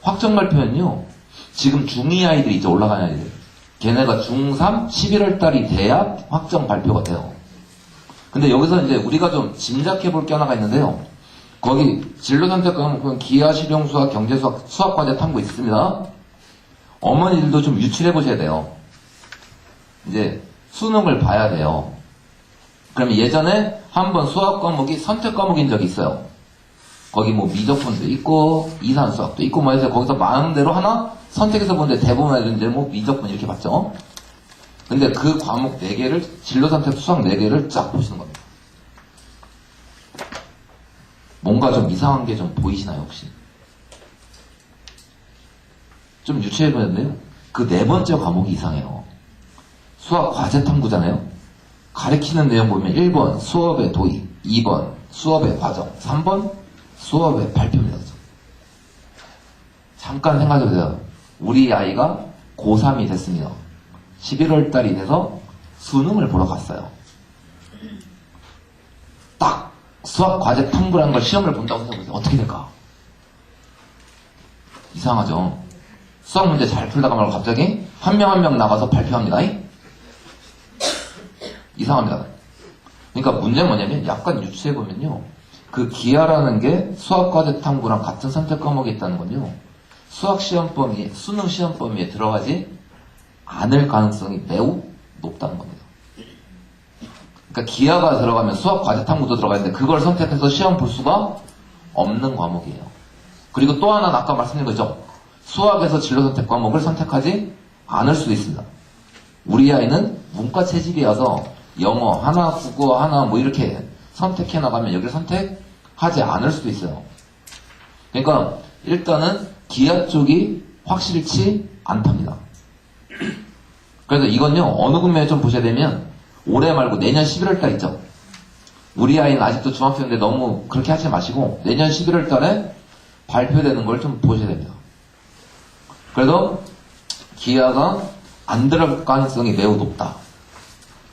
확정 발표는요, 지금 중2 아이들이 이제 올라가는 아이들. 걔네가 중3 11월 달이 돼야 확정 발표가 돼요. 근데 여기서 이제 우리가 좀 짐작해 볼 게 하나가 있는데요. 거기 진로 선택 과목은 기하, 실용수학, 경제수학, 수학과제 탐구 있습니다. 어머니들도 좀 유출해 보셔야 돼요. 이제 수능을 봐야 돼요. 그러면 예전에 한번 수학 과목이 선택 과목인 적이 있어요. 거기 뭐 미적분도 있고 이산수학도 있고 뭐 해서 거기서 마음대로 하나 선택해서 보는데 대부분 이제 뭐 미적분 이렇게 봤죠. 근데 그 과목 4개를 진로 선택 수학 4개를 쫙 보시는 겁니다. 뭔가 좀 이상한 게 좀 보이시나요 혹시? 좀 유추해 보는데요. 그 4번째 과목이 이상해요. 수학 과제 탐구잖아요. 가르치는 내용 보면 1번 수업의 도입, 2번 수업의 과정, 3번 수업의 발표입니다. 잠깐 생각해보세요. 우리 아이가 고3이 됐습니다. 11월 달이 돼서 수능을 보러 갔어요. 딱 수학 과제 탐구라는 걸 시험을 본다고 생각해보세요. 어떻게 될까? 이상하죠? 수학 문제 잘 풀다가 말고 갑자기 한 명 한 명 나가서 발표합니다. 이상합니다. 그러니까 문제는 뭐냐면 약간 유추해보면요. 그 기하라는 게 수학과제 탐구랑 같은 선택 과목이 있다는 건요. 수학 시험 범위, 수능 시험 범위에 들어가지 않을 가능성이 매우 높다는 겁니다. 그러니까 기하가 들어가면 수학과제 탐구도 들어가 있는데 그걸 선택해서 시험 볼 수가 없는 과목이에요. 그리고 또 하나는 아까 말씀드린 거죠. 수학에서 진로 선택 과목을 선택하지 않을 수도 있습니다. 우리 아이는 문과 체질이어서 영어 하나, 국어 하나 뭐 이렇게 선택해 나가면 여기를 선택하지 않을 수도 있어요. 그러니까 일단은 기하 쪽이 확실치 않답니다. 그래서 이건요 어느 국면에 좀 보셔야 되면 올해 말고 내년 11월 달 있죠. 우리 아이는 아직도 중학생인데 너무 그렇게 하지 마시고 내년 11월 달에 발표되는 걸 좀 보셔야 됩니다. 그래서 기하가 안 들어갈 가능성이 매우 높다.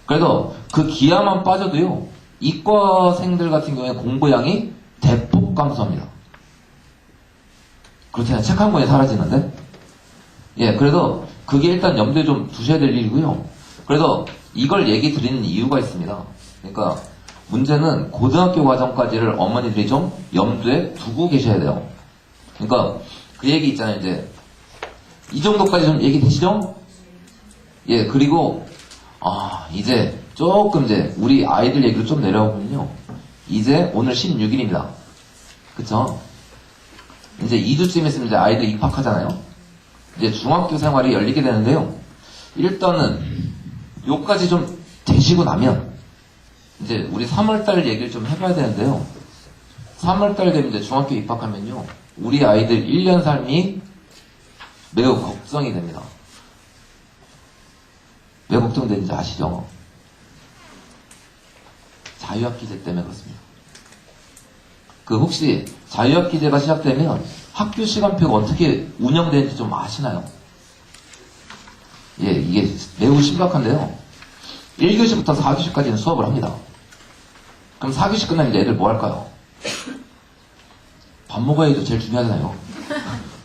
그래서 그 기하만 빠져도요, 이과생들 같은 경우에 공부량이 대폭 감소합니다. 그렇잖아요. 책 한 권이 사라지는데. 예, 그래서 그게 일단 염두에 좀 두셔야 될 일이고요. 그래서 이걸 얘기 드리는 이유가 있습니다. 그러니까 문제는 고등학교 과정까지를 어머니들이 좀 염두에 두고 계셔야 돼요. 그러니까 그 얘기 있잖아요. 이제 이 정도까지 좀 얘기 되시죠? 예, 그리고 이제 조금 이제 우리 아이들 얘기를 좀 내려보면요. 이제 오늘 16일입니다. 그쵸? 이제 2주쯤 있으면 이제 아이들 입학하잖아요. 이제 중학교 생활이 열리게 되는데요. 일단은 요까지 좀 되시고 나면 이제 우리 3월달 얘기를 좀 해봐야 되는데요. 3월달 되면 이제 중학교 입학하면요. 우리 아이들 1년 삶이 매우 걱정이 됩니다. 왜 걱정되는지 아시죠? 자유학기제 때문에 그렇습니다. 그 혹시 자유학기제가 시작되면 학교 시간표가 어떻게 운영되는지 좀 아시나요? 예, 이게 매우 심각한데요. 1교시부터 4교시까지는 수업을 합니다. 그럼 4교시 끝나면 애들 뭐 할까요? 밥 먹어야죠. 제일 중요하잖아요.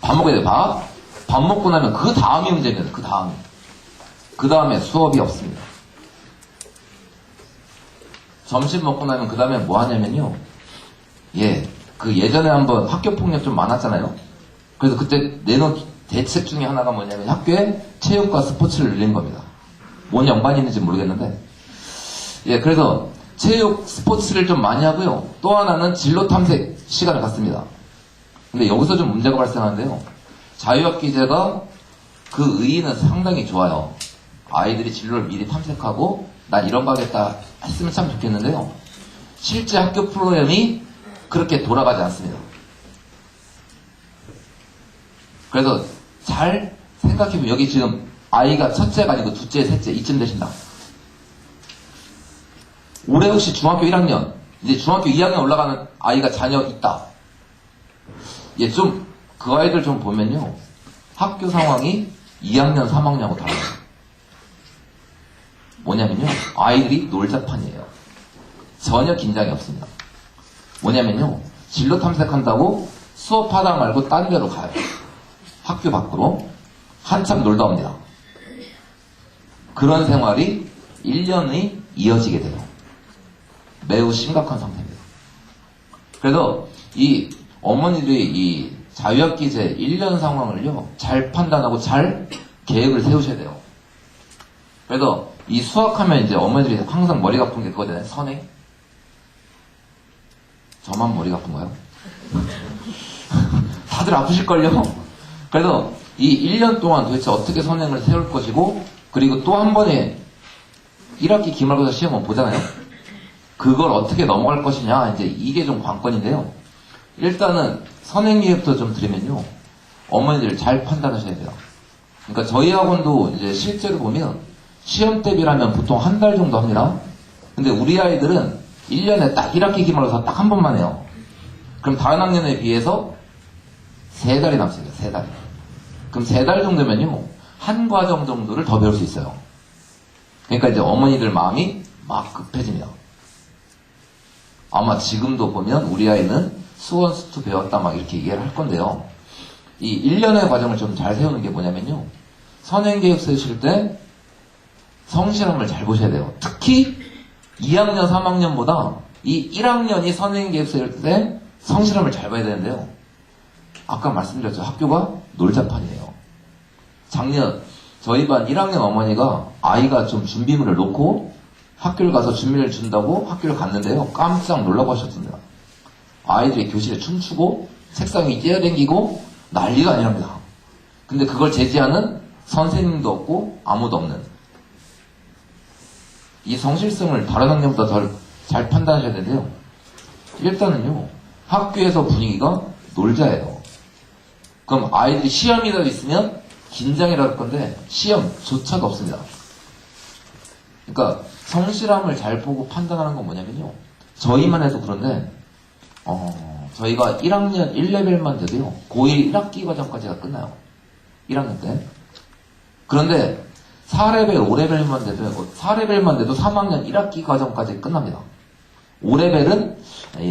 밥 먹어야 돼. 밥 먹고 나면 그 다음이 문제입니다. 그 다음이. 그 다음에 수업이 없습니다. 점심 먹고 나면 그 다음에 뭐 하냐면요. 예, 그 예전에 한번 학교폭력 좀 많았잖아요. 그래서 그때 내놓은 대책 중에 하나가 뭐냐면 학교에 체육과 스포츠를 늘린 겁니다. 뭔 연관이 있는지 모르겠는데. 예, 그래서 체육, 스포츠를 좀 많이 하고요. 또 하나는 진로 탐색 시간을 갖습니다. 근데 여기서 좀 문제가 발생하는데요. 자유학기제가 그 의의는 상당히 좋아요. 아이들이 진로를 미리 탐색하고 난 이런 거 하겠다 했으면 참 좋겠는데요. 실제 학교 프로그램이 그렇게 돌아가지 않습니다. 그래서 잘 생각해보면 여기 지금 아이가 첫째가 아니고 둘째, 셋째 이쯤 되신다. 올해 혹시 중학교 1학년, 이제 중학교 2학년 올라가는 아이가 자녀 있다. 예, 좀, 그 아이들 좀 보면요. 학교 상황이 2학년, 3학년하고 달라요. 뭐냐면요. 아이들이 놀자판이에요. 전혀 긴장이 없습니다. 뭐냐면요. 진로 탐색한다고 수업하다 말고 딴 데로 가요. 학교 밖으로. 한참 놀다 옵니다. 그런 생활이 1년이 이어지게 돼요. 매우 심각한 상태입니다. 그래서 이 어머니들이 이 자유학기제 1년 상황을요, 잘 판단하고 잘 계획을 세우셔야 돼요. 그래서 이 수학하면 이제 어머니들이 항상 머리가 아픈 게 그거잖아요. 선행. 저만 머리가 아픈가요? 다들 아프실걸요? 그래서 이 1년 동안 도대체 어떻게 선행을 세울 것이고, 그리고 또 한 번에 1학기 기말고사 시험은 보잖아요. 그걸 어떻게 넘어갈 것이냐, 이제 이게 좀 관건인데요. 일단은 선행기부터 좀 드리면요. 어머니들 잘 판단하셔야 돼요. 그러니까 저희 학원도 이제 실제로 보면 시험 대비라면 보통 한 달 정도 합니다. 근데 우리 아이들은 1년에 딱 1학기 기말고사 딱 한 번만 해요. 그럼 다른 학년에 비해서 3달이 남습니다. 3달. 그럼 3달 정도면요. 한 과정 정도를 더 배울 수 있어요. 그러니까 이제 어머니들 마음이 막 급해집니다. 아마 지금도 보면 우리 아이는 수원 수투 배웠다 막 이렇게 얘기를 할 건데요. 이 1년의 과정을 좀 잘 세우는 게 뭐냐면요. 선행계획 세우실 때 성실함을 잘 보셔야 돼요. 특히 2학년, 3학년보다 이 1학년이 선행계획 세울 때 성실함을 잘 봐야 되는데요. 아까 말씀드렸죠. 학교가 놀자판이에요. 작년 저희 반 1학년 어머니가 아이가 좀 준비물을 놓고 학교를 가서 준비를 준다고 학교를 갔는데요. 깜짝 놀라고 하셨습니다. 아이들이 교실에 춤추고 책상에 뛰어댕기고 난리가 아니랍니다. 근데 그걸 제지하는 선생님도 없고 아무도 없는. 이 성실성을 다른 학년보다 더 잘 판단하셔야 되는데요. 일단은요. 학교에서 분위기가 놀자예요. 그럼 아이들이 시험이라도 있으면 긴장이라도 할 건데 시험조차가 없습니다. 그러니까 성실함을 잘 보고 판단하는 건 뭐냐면요. 저희만 해도 그런데 저희가 1학년 1레벨만 돼도요. 고1 1학기 과정까지가 끝나요. 1학년 때. 그런데 4레벨, 5레벨만 돼도 4레벨만 돼도 3학년 1학기 과정까지 끝납니다. 5레벨은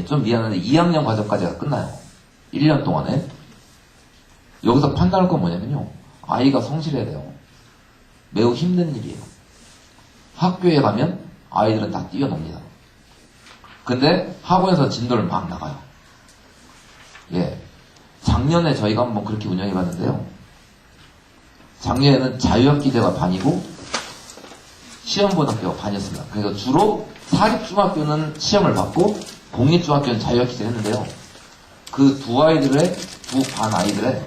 좀 미안한데 2학년 과정까지가 끝나요. 1년 동안에. 여기서 판단할 건 뭐냐면요. 아이가 성실해야 돼요. 매우 힘든 일이에요. 학교에 가면 아이들은 다 뛰어놉니다. 근데 학원에서 진도를 막 나가요. 예. 작년에 저희가 한번 그렇게 운영해 봤는데요. 작년에는 자유학기제가 반이고 시험 보는 학교가 반이었습니다. 그래서 주로 사립중학교는 시험을 받고 공립중학교는 자유학기제를 했는데요. 그 두 아이들의, 두 반 아이들의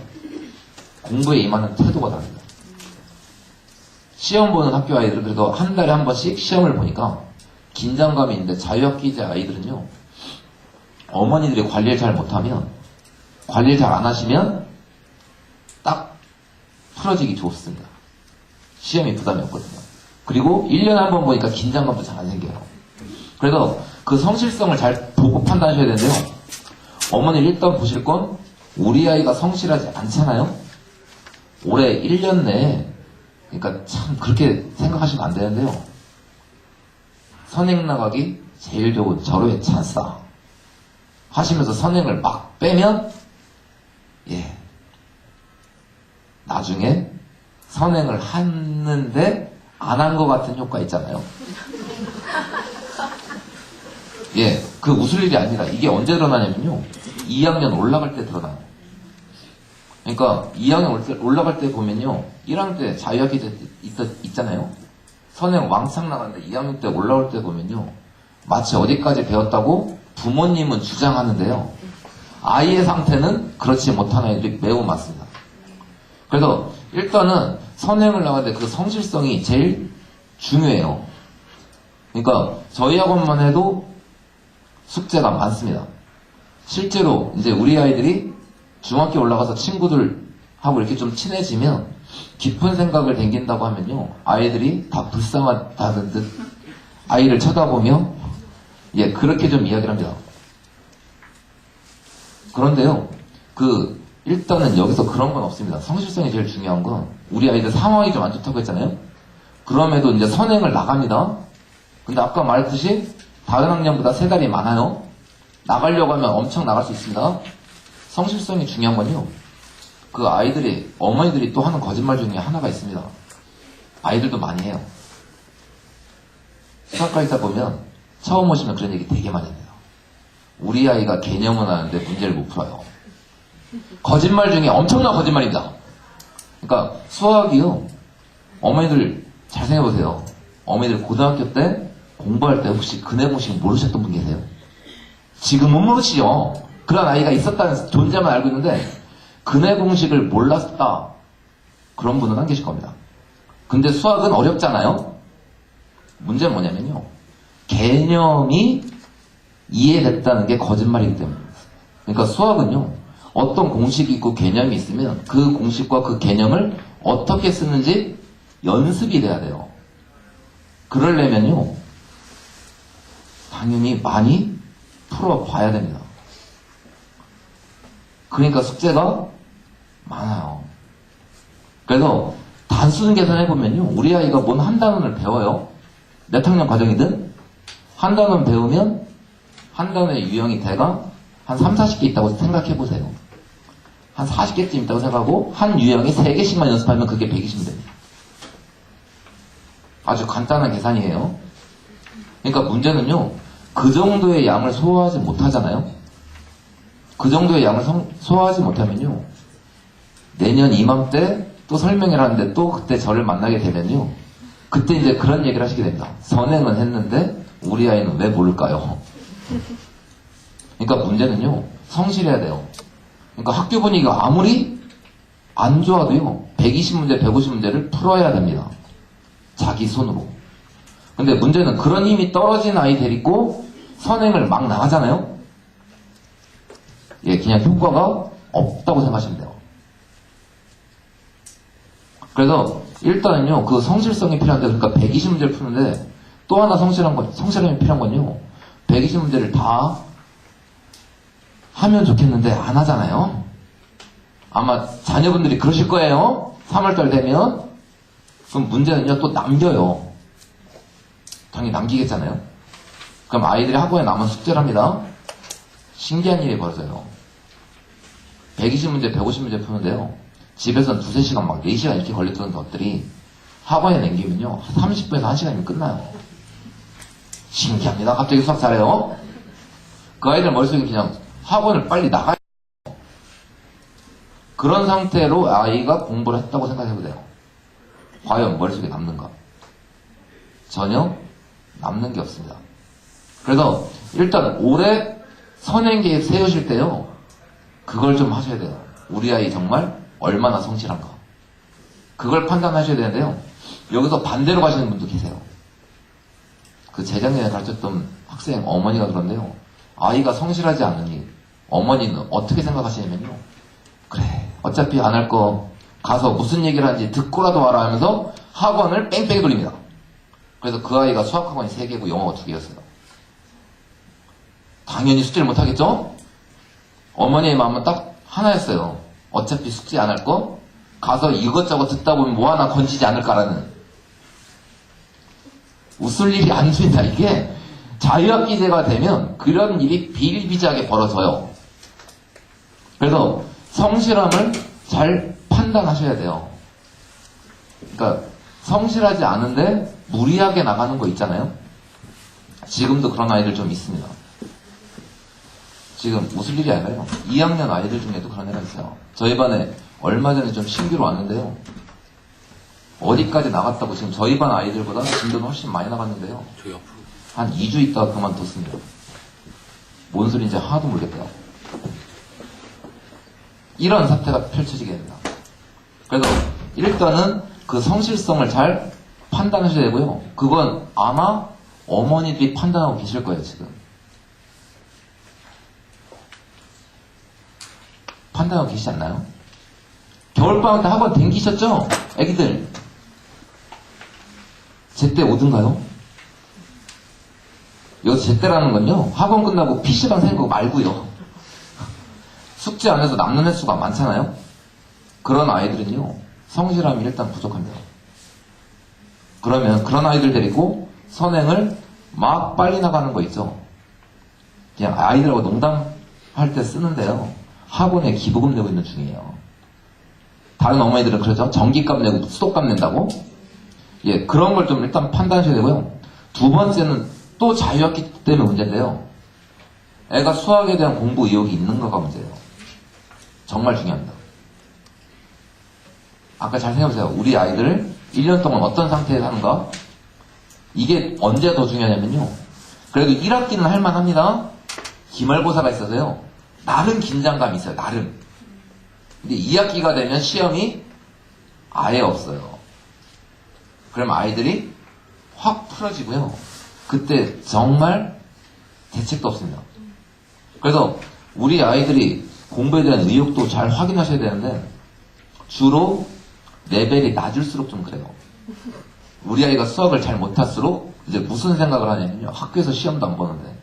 공부에 임하는 태도가 다릅니다. 시험 보는 학교 아이들은 그래도 한 달에 한 번씩 시험을 보니까 긴장감이 있는데 자유학기제 아이들은요. 어머니들이 관리를 잘 못하면 관리를 잘 안 하시면 딱 풀어지기 좋습니다. 시험이 부담이 없거든요. 그리고 1년에 한 번 보니까 긴장감도 잘 안 생겨요. 그래서 그 성실성을 잘 보고 판단하셔야 되는데요. 어머니 일단 보실 건 우리 아이가 성실하지 않잖아요. 올해 1년 내에 그러니까 참 그렇게 생각하시면 안 되는데요. 선행 나가기 제일 좋은 절호의 찬스다 하시면서 선행을 막 빼면 예 나중에 선행을 했는데 안 한 것 같은 효과 있잖아요. 예, 그 웃을 일이 아니라 이게 언제 드러나냐면요. 2학년 올라갈 때 드러나요. 그러니까 2학년 올라갈 때 보면요. 1학년 때 자유학기 있잖아요. 선행 왕창 나갔는데 2학년 때 올라올 때 보면요. 마치 어디까지 배웠다고 부모님은 주장하는데요. 아이의 상태는 그렇지 못한 아이들이 매우 많습니다. 그래서 일단은 선행을 나가는데 그 성실성이 제일 중요해요. 그러니까 저희 학원만 해도 숙제가 많습니다. 실제로 이제 우리 아이들이 중학교 올라가서 친구들하고 이렇게 좀 친해지면 깊은 생각을 댕긴다고 하면요. 아이들이 다 불쌍하다는 듯 아이를 쳐다보며 예, 그렇게 좀 이야기를 합니다. 그런데요. 일단은 여기서 그런 건 없습니다. 성실성이 제일 중요한 건 우리 아이들 상황이 좀 안 좋다고 했잖아요. 그럼에도 이제 선행을 나갑니다. 근데 아까 말했듯이 다른 학년보다 3달이 많아요. 나가려고 하면 엄청 나갈 수 있습니다. 성실성이 중요한 건요. 그 아이들이, 어머니들이 또 하는 거짓말 중에 하나가 있습니다. 아이들도 많이 해요. 수학과 있다 보면 처음 오시면 그런 얘기 되게 많이 합니다. 우리 아이가 개념은 아는데 문제를 못 풀어요. 거짓말 중에 엄청난 거짓말입니다. 그러니까 수학이요. 어머니들 잘 생각해보세요. 어머니들 고등학교 때 공부할 때 혹시 근해 공식 모르셨던 분 계세요? 지금은 모르시죠. 그런 아이가 있었다는 존재만 알고 있는데 근해 공식을 몰랐다. 그런 분은 안 계실 겁니다. 근데 수학은 어렵잖아요. 문제는 뭐냐면요. 개념이 이해됐다는 게 거짓말이기 때문입니다. 그러니까 수학은요. 어떤 공식이 있고 개념이 있으면 그 공식과 그 개념을 어떻게 쓰는지 연습이 돼야 돼요. 그러려면요. 당연히 많이 풀어봐야 됩니다. 그러니까 숙제가 많아요. 그래서 단순 계산해보면요. 우리 아이가 뭔 한 단원을 배워요. 몇 학년 과정이든 한 단원 배우면 한 단원의 유형이 대강 한 3, 40개 있다고 생각해보세요. 한 40개쯤 있다고 생각하고 한 유형에 3개씩만 연습하면 그게 120이 됩니다. 아주 간단한 계산이에요. 그러니까 문제는요. 그 정도의 양을 소화하지 못하잖아요. 그 정도의 양을 소화하지 못하면요. 내년 이맘때 또 설명을 하는데 또 그때 저를 만나게 되면요. 그때 이제 그런 얘기를 하시게 됩니다. 선행은 했는데 우리 아이는 왜 모를까요? 그러니까 문제는요. 성실해야 돼요. 그러니까 학교 분위기가 아무리 안 좋아도요. 120문제, 150문제를 풀어야 됩니다. 자기 손으로. 근데 문제는 그런 힘이 떨어진 아이 데리고 선행을 막 나가잖아요. 예, 그냥 효과가 없다고 생각하시면 돼요. 그래서 일단은요, 그 성실성이 필요한데, 그러니까 120문제를 푸는데 또 하나 성실함이 필요한 건요, 120문제를 다 하면 좋겠는데 안 하잖아요. 아마 자녀분들이 그러실 거예요. 3월달 되면. 그럼 문제는요, 또 남겨요. 당연히 남기겠잖아요. 그럼 아이들이 학원에 남은 숙제를 합니다. 신기한 일이 벌어져요. 120문제, 150문제 푸는데요. 집에서는 2-3시간 막 4시간 이렇게 걸렸던 것들이 학원에 남기면요. 30분에서 1시간이면 끝나요. 신기합니다. 갑자기 수학 잘해요. 그 아이들 머릿속에 그냥 학원을 빨리 나가야 돼요. 그런 상태로 아이가 공부를 했다고 생각해도 돼요. 과연 머릿속에 남는가? 전혀 남는 게 없습니다. 그래서 일단 올해 선행 계획 세우실 때요. 그걸 좀 하셔야 돼요. 우리 아이 정말 얼마나 성실한가. 그걸 판단하셔야 되는데요. 여기서 반대로 가시는 분도 계세요. 그 재작년에 가르쳤던 학생 어머니가 그런데요. 아이가 성실하지 않으니 어머니는 어떻게 생각하시냐면요. 그래, 어차피 안 할 거 가서 무슨 얘기를 하는지 듣고라도 와라 하면서 학원을 뺑뺑이 돌립니다. 그래서 그 아이가 수학학원이 3개고 영어가 2개였어요. 당연히 숙제를 못하겠죠? 어머니의 마음은 딱 하나였어요. 어차피 숙제 안 할 거 가서 이것저것 듣다 보면 뭐 하나 건지지 않을까라는. 웃을 일이 아닙니다. 이게 자유학기제가 되면 그런 일이 비일비재하게 벌어져요. 그래서 성실함을 잘 판단하셔야 돼요. 그러니까 성실하지 않은데 무리하게 나가는 거 있잖아요. 지금도 그런 아이들 좀 있습니다. 지금 웃을 일이 아니라요. 2학년 아이들 중에도 그런 애가 있어요. 저희 반에 얼마 전에 좀 신규로 왔는데요. 어디까지 나갔다고 지금 저희 반 아이들보다 진도는 훨씬 많이 나갔는데요. 저희 앞으로. 한 2주 있다가 그만뒀습니다. 뭔 소리인지 하나도 모르겠더라고. 이런 사태가 펼쳐지게 됩니다. 그래서 일단은 그 성실성을 잘 판단하셔야 되고요. 그건 아마 어머니들이 판단하고 계실 거예요, 지금. 판단하고 계시지 않나요? 겨울방학 때 학원 댕기셨죠? 애기들. 제때 오든가요? 여기서 제때라는 건요, 학원 끝나고 PC방 생거 말고요. 숙제 안 해서 남는 횟수가 많잖아요? 그런 아이들은요, 성실함이 일단 부족합니다. 그러면 그런 아이들 데리고 선행을 막 빨리 나가는 거 있죠? 그냥 아이들하고 농담할 때 쓰는데요. 학원에 기부금 내고 있는 중이에요. 다른 어머니들은 그러죠. 전기값 내고 수도값 낸다고. 예, 그런 걸 좀 일단 판단하셔야 되고요. 두 번째는 또 자유학기 때문에 문제인데요. 애가 수학에 대한 공부 의욕이 있는가가 문제예요. 정말 중요합니다. 아까 잘 생각해보세요. 우리 아이들 1년 동안 어떤 상태에 사는가? 이게 언제 더 중요하냐면요. 그래도 1학기는 할만합니다. 기말고사가 있어서요. 나름 긴장감이 있어요. 나름. 근데 2학기가 되면 시험이 아예 없어요. 그럼 아이들이 확 풀어지고요. 그때 정말 대책도 없습니다. 그래서 우리 아이들이 공부에 대한 의욕도 잘 확인하셔야 되는데 주로 레벨이 낮을수록 좀 그래요. 우리 아이가 수학을 잘 못할수록 이제 무슨 생각을 하냐면요. 학교에서 시험도 안 보는데.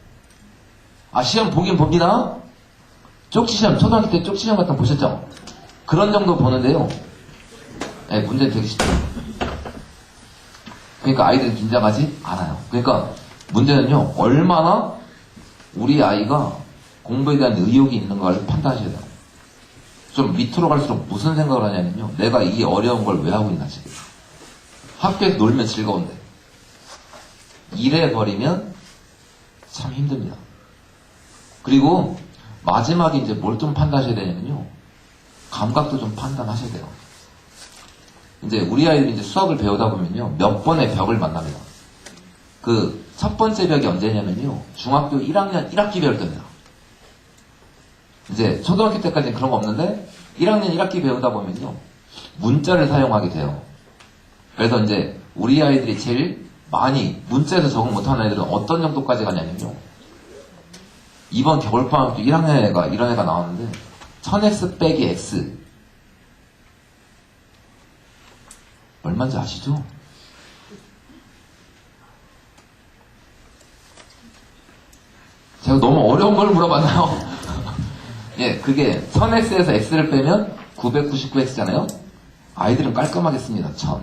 아, 시험 보긴 봅니다. 쪽지시험, 초등학교 때 쪽지시험 같은 거 보셨죠? 그런 정도 보는데요. 네, 문제는 되게 쉽죠. 그러니까 아이들은 긴장하지 않아요. 그러니까 문제는요. 얼마나 우리 아이가 공부에 대한 의욕이 있는가를 판단하셔야 돼요. 좀 밑으로 갈수록 무슨 생각을 하냐면요. 내가 이 어려운 걸 왜 하고 있나 지금. 학교에서 놀면 즐거운데. 이래버리면 참 힘듭니다. 그리고 마지막에 이제 뭘 좀 판단하셔야 되냐면요. 감각도 좀 판단하셔야 돼요. 이제 우리 아이들이 이제 수학을 배우다 보면요. 몇 번의 벽을 만납니다. 그 첫 번째 벽이 언제냐면요. 중학교 1학년 1학기 배울 때입니다. 이제 초등학교 때까지는 그런 거 없는데 1학년 1학기 배우다 보면요. 문자를 사용하게 돼요. 그래서 이제 우리 아이들이 제일 많이 문자에서 적응 못하는 애들은 어떤 정도까지 가냐면요. 이번 겨울방학도 1학년 애가 이런 애가 나왔는데 1000x 빼기 x 얼마인지 아시죠? 제가 너무 어려운 걸 물어봤나요? 예, 그게 1000x에서 x를 빼면 999x잖아요? 아이들은 깔끔하게 씁니다. 1000.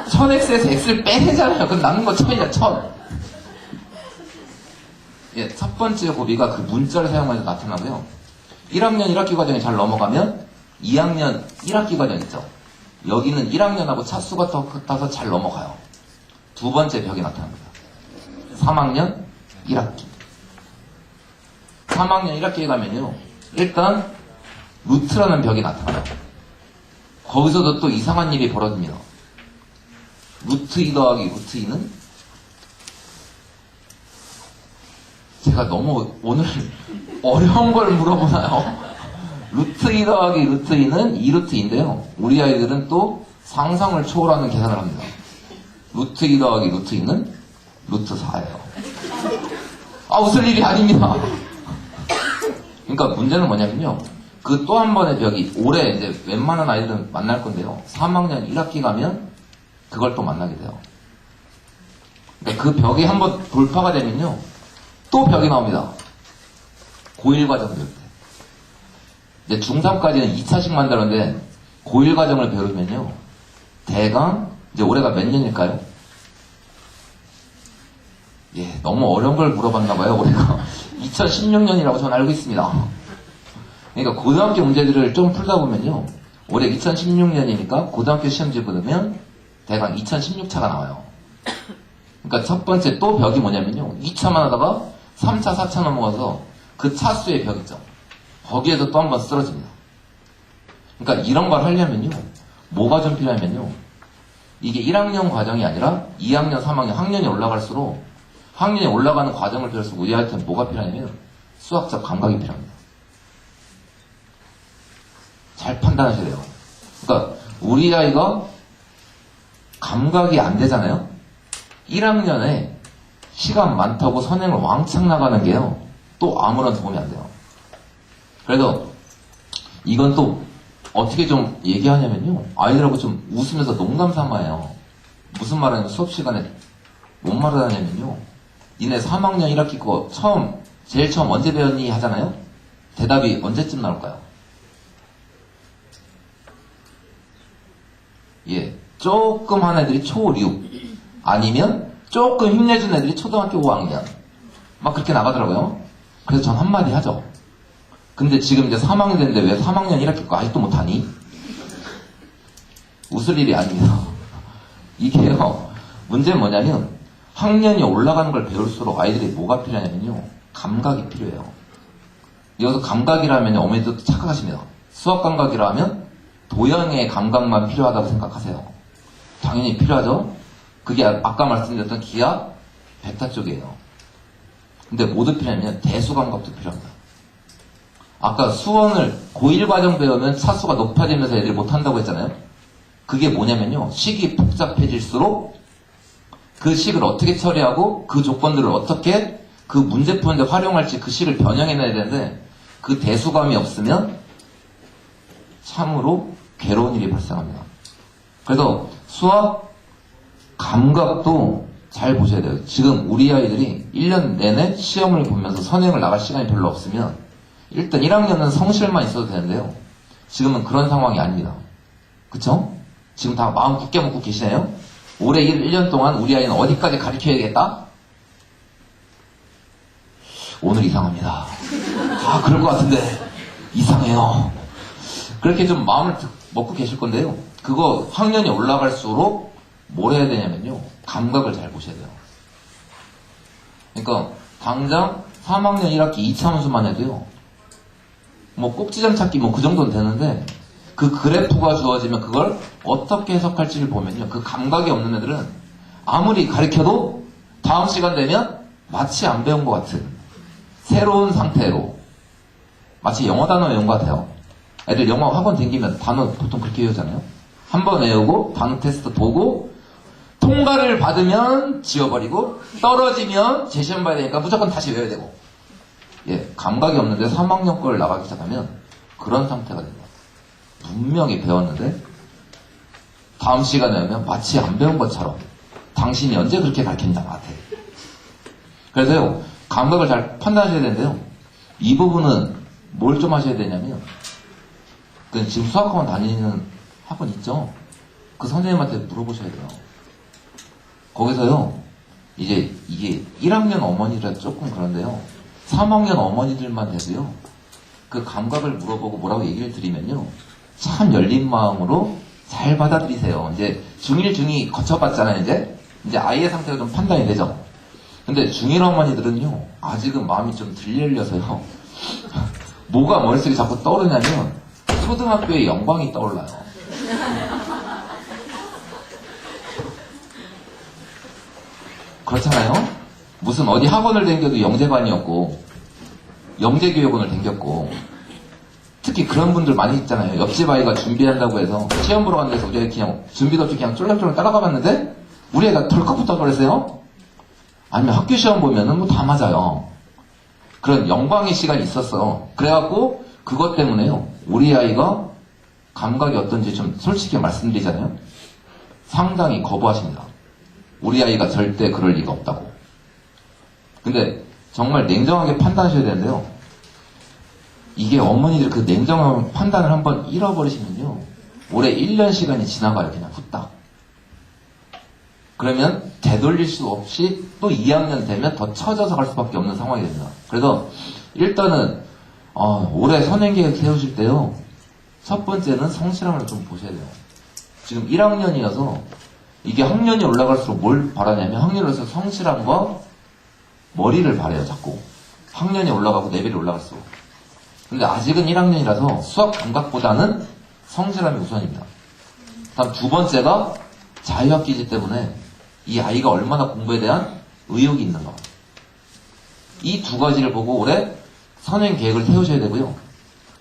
1000x에서 x를 빼내잖아요. 그럼 남는 거 1000이야, 1000. 예, 첫 번째 고비가 그 문자를 사용해서 나타나고요. 1학년 1학기 과정이 잘 넘어가면 2학년 1학기 과정 있죠. 여기는 1학년하고 차수가 같아서 잘 넘어가요. 두 번째 벽이 나타납니다. 3학년 1학기. 3학년 1학기에 가면요. 일단 루트라는 벽이 나타나요. 거기서도 또 이상한 일이 벌어집니다. 루트 2 더하기 루트 2는 제가 너무 오늘 어려운 걸 물어보나요? 루트 2 더하기 루트 2는 2루트인데요. 우리 아이들은 또 상상을 초월하는 계산을 합니다. 루트 2 더하기 루트 2는 루트 4예요. 아, 웃을 일이 아닙니다. 그러니까 문제는 뭐냐면요. 그 또 한 번의 벽이 올해 이제 웬만한 아이들은 만날 건데요. 3학년 1학기 가면 그걸 또 만나게 돼요. 그러니까 그 벽이 한 번 돌파가 되면요. 또 벽이 나옵니다. 고1 과정 배울 때. 이제 중3까지는 2차씩 만들었는데 고1 과정을 배우면요. 대강 이제 올해가 몇 년일까요? 예, 너무 어려운 걸 물어봤나봐요. 올해가 2016년이라고 저는 알고 있습니다. 그러니까 고등학교 문제들을 좀 풀다 보면요. 올해 2016년이니까 고등학교 시험지 보면 대강 2016차가 나와요. 그러니까 첫 번째 또 벽이 뭐냐면요. 2차만 하다가 3차, 4차 넘어가서 그 차수의 벽 있죠. 거기에서 또 한 번 쓰러집니다. 그러니까 이런 걸 하려면요. 뭐가 좀 필요하면요. 이게 1학년 과정이 아니라 2학년, 3학년, 학년이 올라갈수록 학년이 올라가는 과정을 배울수록 우리 아이한테 뭐가 필요하냐면 수학적 감각이 필요합니다. 잘 판단하셔야 돼요. 그러니까 우리 아이가 감각이 안 되잖아요. 1학년에 시간 많다고 선행을 왕창 나가는 게요. 또 아무런 도움이 안 돼요. 그래서 이건 또 어떻게 좀 얘기하냐면요. 아이들하고 좀 웃으면서 농담 삼아요. 무슨 말 하냐면 수업 시간에 뭔 말을 하냐면요. 니네 3학년 1학기 거 제일 처음 언제 배웠니? 하잖아요. 대답이 언제쯤 나올까요? 예. 조금 한 애들이 초6. 아니면 조금 힘내준 애들이 초등학교 5학년. 막 그렇게 나가더라고요. 그래서 전 한마디 하죠. 근데 지금 이제 3학년 됐는데 왜 3학년 1학기 거 아직도 못하니? 웃을 일이 아닙니다. 이게요. 문제는 뭐냐면 학년이 올라가는 걸 배울수록 아이들이 뭐가 필요하냐면요. 감각이 필요해요. 여기서 감각이라면 어머니도 착각하십니다. 수학 감각이라면 도형의 감각만 필요하다고 생각하세요. 당연히 필요하죠. 그게 아까 말씀드렸던 기하, 벡터 쪽이에요. 근데 뭐도 필요하냐면 대수 감각도 필요합니다. 아까 수원을 고1 과정 배우면 차수가 높아지면서 애들이 못한다고 했잖아요. 그게 뭐냐면요. 식이 복잡해질수록 그 식을 어떻게 처리하고 그 조건들을 어떻게 그 문제 푸는데 활용할지 그 식을 변형해내야 되는데 그 대수감이 없으면 참으로 괴로운 일이 발생합니다. 그래서 수학 감각도 잘 보셔야 돼요. 지금 우리 아이들이 1년 내내 시험을 보면서 선행을 나갈 시간이 별로 없으면 일단 1학년은 성실만 있어도 되는데요. 지금은 그런 상황이 아닙니다. 그쵸? 지금 다 마음 굳게 먹고 계시나요? 올해 1년 동안 우리 아이는 어디까지 가르쳐야겠다? 오늘 이상합니다. 아, 그럴 것 같은데 이상해요. 그렇게 좀 마음을 먹고 계실 건데요. 그거 학년이 올라갈수록 뭘 해야 되냐면요. 감각을 잘 보셔야 돼요. 그러니까 당장 3학년 1학기 2차 함수만 해도요. 뭐 꼭지점 찾기 뭐 그 정도는 되는데 그 그래프가 주어지면 그걸 어떻게 해석할지를 보면요. 그 감각이 없는 애들은 아무리 가르쳐도 다음 시간 되면 마치 안 배운 것 같은 새로운 상태로 마치 영어 단어 외운 것 같아요. 애들 영어 학원 다니면 단어 보통 그렇게 외우잖아요. 한 번 외우고 단어 테스트 보고 통과를 받으면 지워버리고 떨어지면 재시험 봐야 되니까 무조건 다시 외워야 되고 예, 감각이 없는데 3학년 걸 나가기 시작하면 그런 상태가 됩니다. 분명히 배웠는데 다음 시간에 오면 마치 안 배운 것처럼 당신이 언제 그렇게 가르쳤냐 나한테. 그래서요 감각을 잘 판단하셔야 되는데요. 이 부분은 뭘 좀 하셔야 되냐면 그 지금 수학학원 다니는 학원 있죠? 그 선생님한테 물어보셔야 돼요. 거기서요 이제 이게 1학년 어머니라 조금 그런데요 3학년 어머니들만 돼도요 그 감각을 물어보고 뭐라고 얘기를 드리면요 참 열린 마음으로 잘 받아들이세요. 이제 중1, 중2 거쳐봤잖아요. 이제 아이의 상태가 좀 판단이 되죠. 근데 중1 어머니들은요 아직은 마음이 좀 덜 열려서요 뭐가 머릿속에 자꾸 떠오르냐면 초등학교의 영광이 떠올라요. 그렇잖아요. 무슨 어디 학원을 다녀도 영재반이었고 영재교육원을 다녔고 특히 그런 분들 많이 있잖아요. 옆집 아이가 준비한다고 해서 시험 보러 갔는데 우리 애가 그냥 준비도 없이 그냥 쫄랑쫄랑 따라가 봤는데 우리 애가 덜컥 붙어버렸어요. 아니면 학교 시험 보면은 뭐 다 맞아요. 그런 영광의 시간이 있었어. 그래갖고 그것 때문에요 우리 아이가 감각이 어떤지 좀 솔직히 말씀드리잖아요. 상당히 거부하십니다. 우리 아이가 절대 그럴 리가 없다고. 근데 정말 냉정하게 판단하셔야 되는데요. 이게 어머니들 그 냉정한 판단을 한번 잃어버리시면요. 올해 1년 시간이 지나가요. 그냥 후딱. 그러면 되돌릴 수 없이 또 2학년 되면 더 처져서 갈 수밖에 없는 상황이 됩니다. 그래서 일단은 올해 선행계획 세우실 때요. 첫 번째는 성실함을 좀 보셔야 돼요. 지금 1학년이어서 이게 학년이 올라갈수록 뭘 바라냐면 학년에서 성실함과 머리를 바래요. 자꾸. 학년이 올라가고 레벨이 올라갈수록. 근데 아직은 1학년이라서 수학 감각보다는 성실함이 우선입니다. 다음 두 번째가 자유학기제 때문에 이 아이가 얼마나 공부에 대한 의욕이 있는가. 이 두 가지를 보고 올해 선행 계획을 세우셔야 되고요.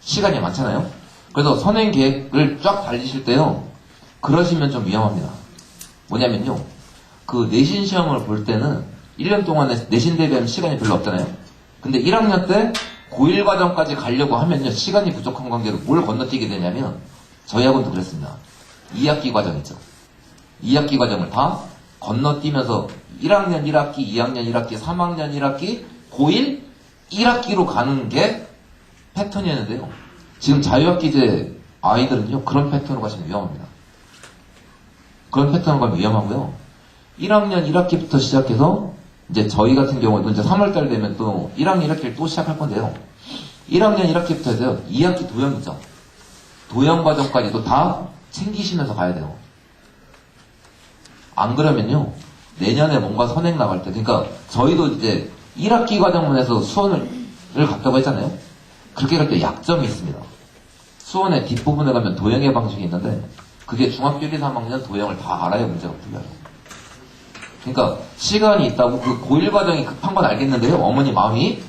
시간이 많잖아요. 그래서 선행 계획을 쫙 달리실 때요. 그러시면 좀 위험합니다. 뭐냐면요. 그 내신 시험을 볼 때는 1년 동안에 내신 대비하면 시간이 별로 없잖아요. 근데 1학년 때 고1 과정까지 가려고 하면요. 시간이 부족한 관계로 뭘 건너뛰게 되냐면 저희 학원도 그랬습니다. 2학기 과정이죠. 2학기 과정을 다 건너뛰면서 1학년 1학기, 2학년 1학기, 3학년 1학기, 고1 1학기로 가는 게 패턴이었는데요. 지금 자유학기제 아이들은요. 그런 패턴으로 가시면 위험합니다. 그런 패턴으로 가면 위험하고요. 1학년 1학기부터 시작해서 이제 저희 같은 경우도 이제 3월달 되면 또 1학년 1학기를 또 시작할 건데요. 1학년 1학기부터 해서요. 2학기 도형이죠. 도형 과정까지도 다 챙기시면서 가야 돼요. 안 그러면요. 내년에 뭔가 선행 나갈 때, 그러니까 저희도 이제 1학기 과정문에서 수원을 갔다고 했잖아요. 그렇게 갈 때 약점이 있습니다. 수원의 뒷부분에 가면 도형의 방식이 있는데 그게 중학교 1, 2, 3학년 도형을 다 알아야 문제가 풀려요. 그러니까 시간이 있다고 그 고1 과정이 급한 건 알겠는데요. 어머니 마음이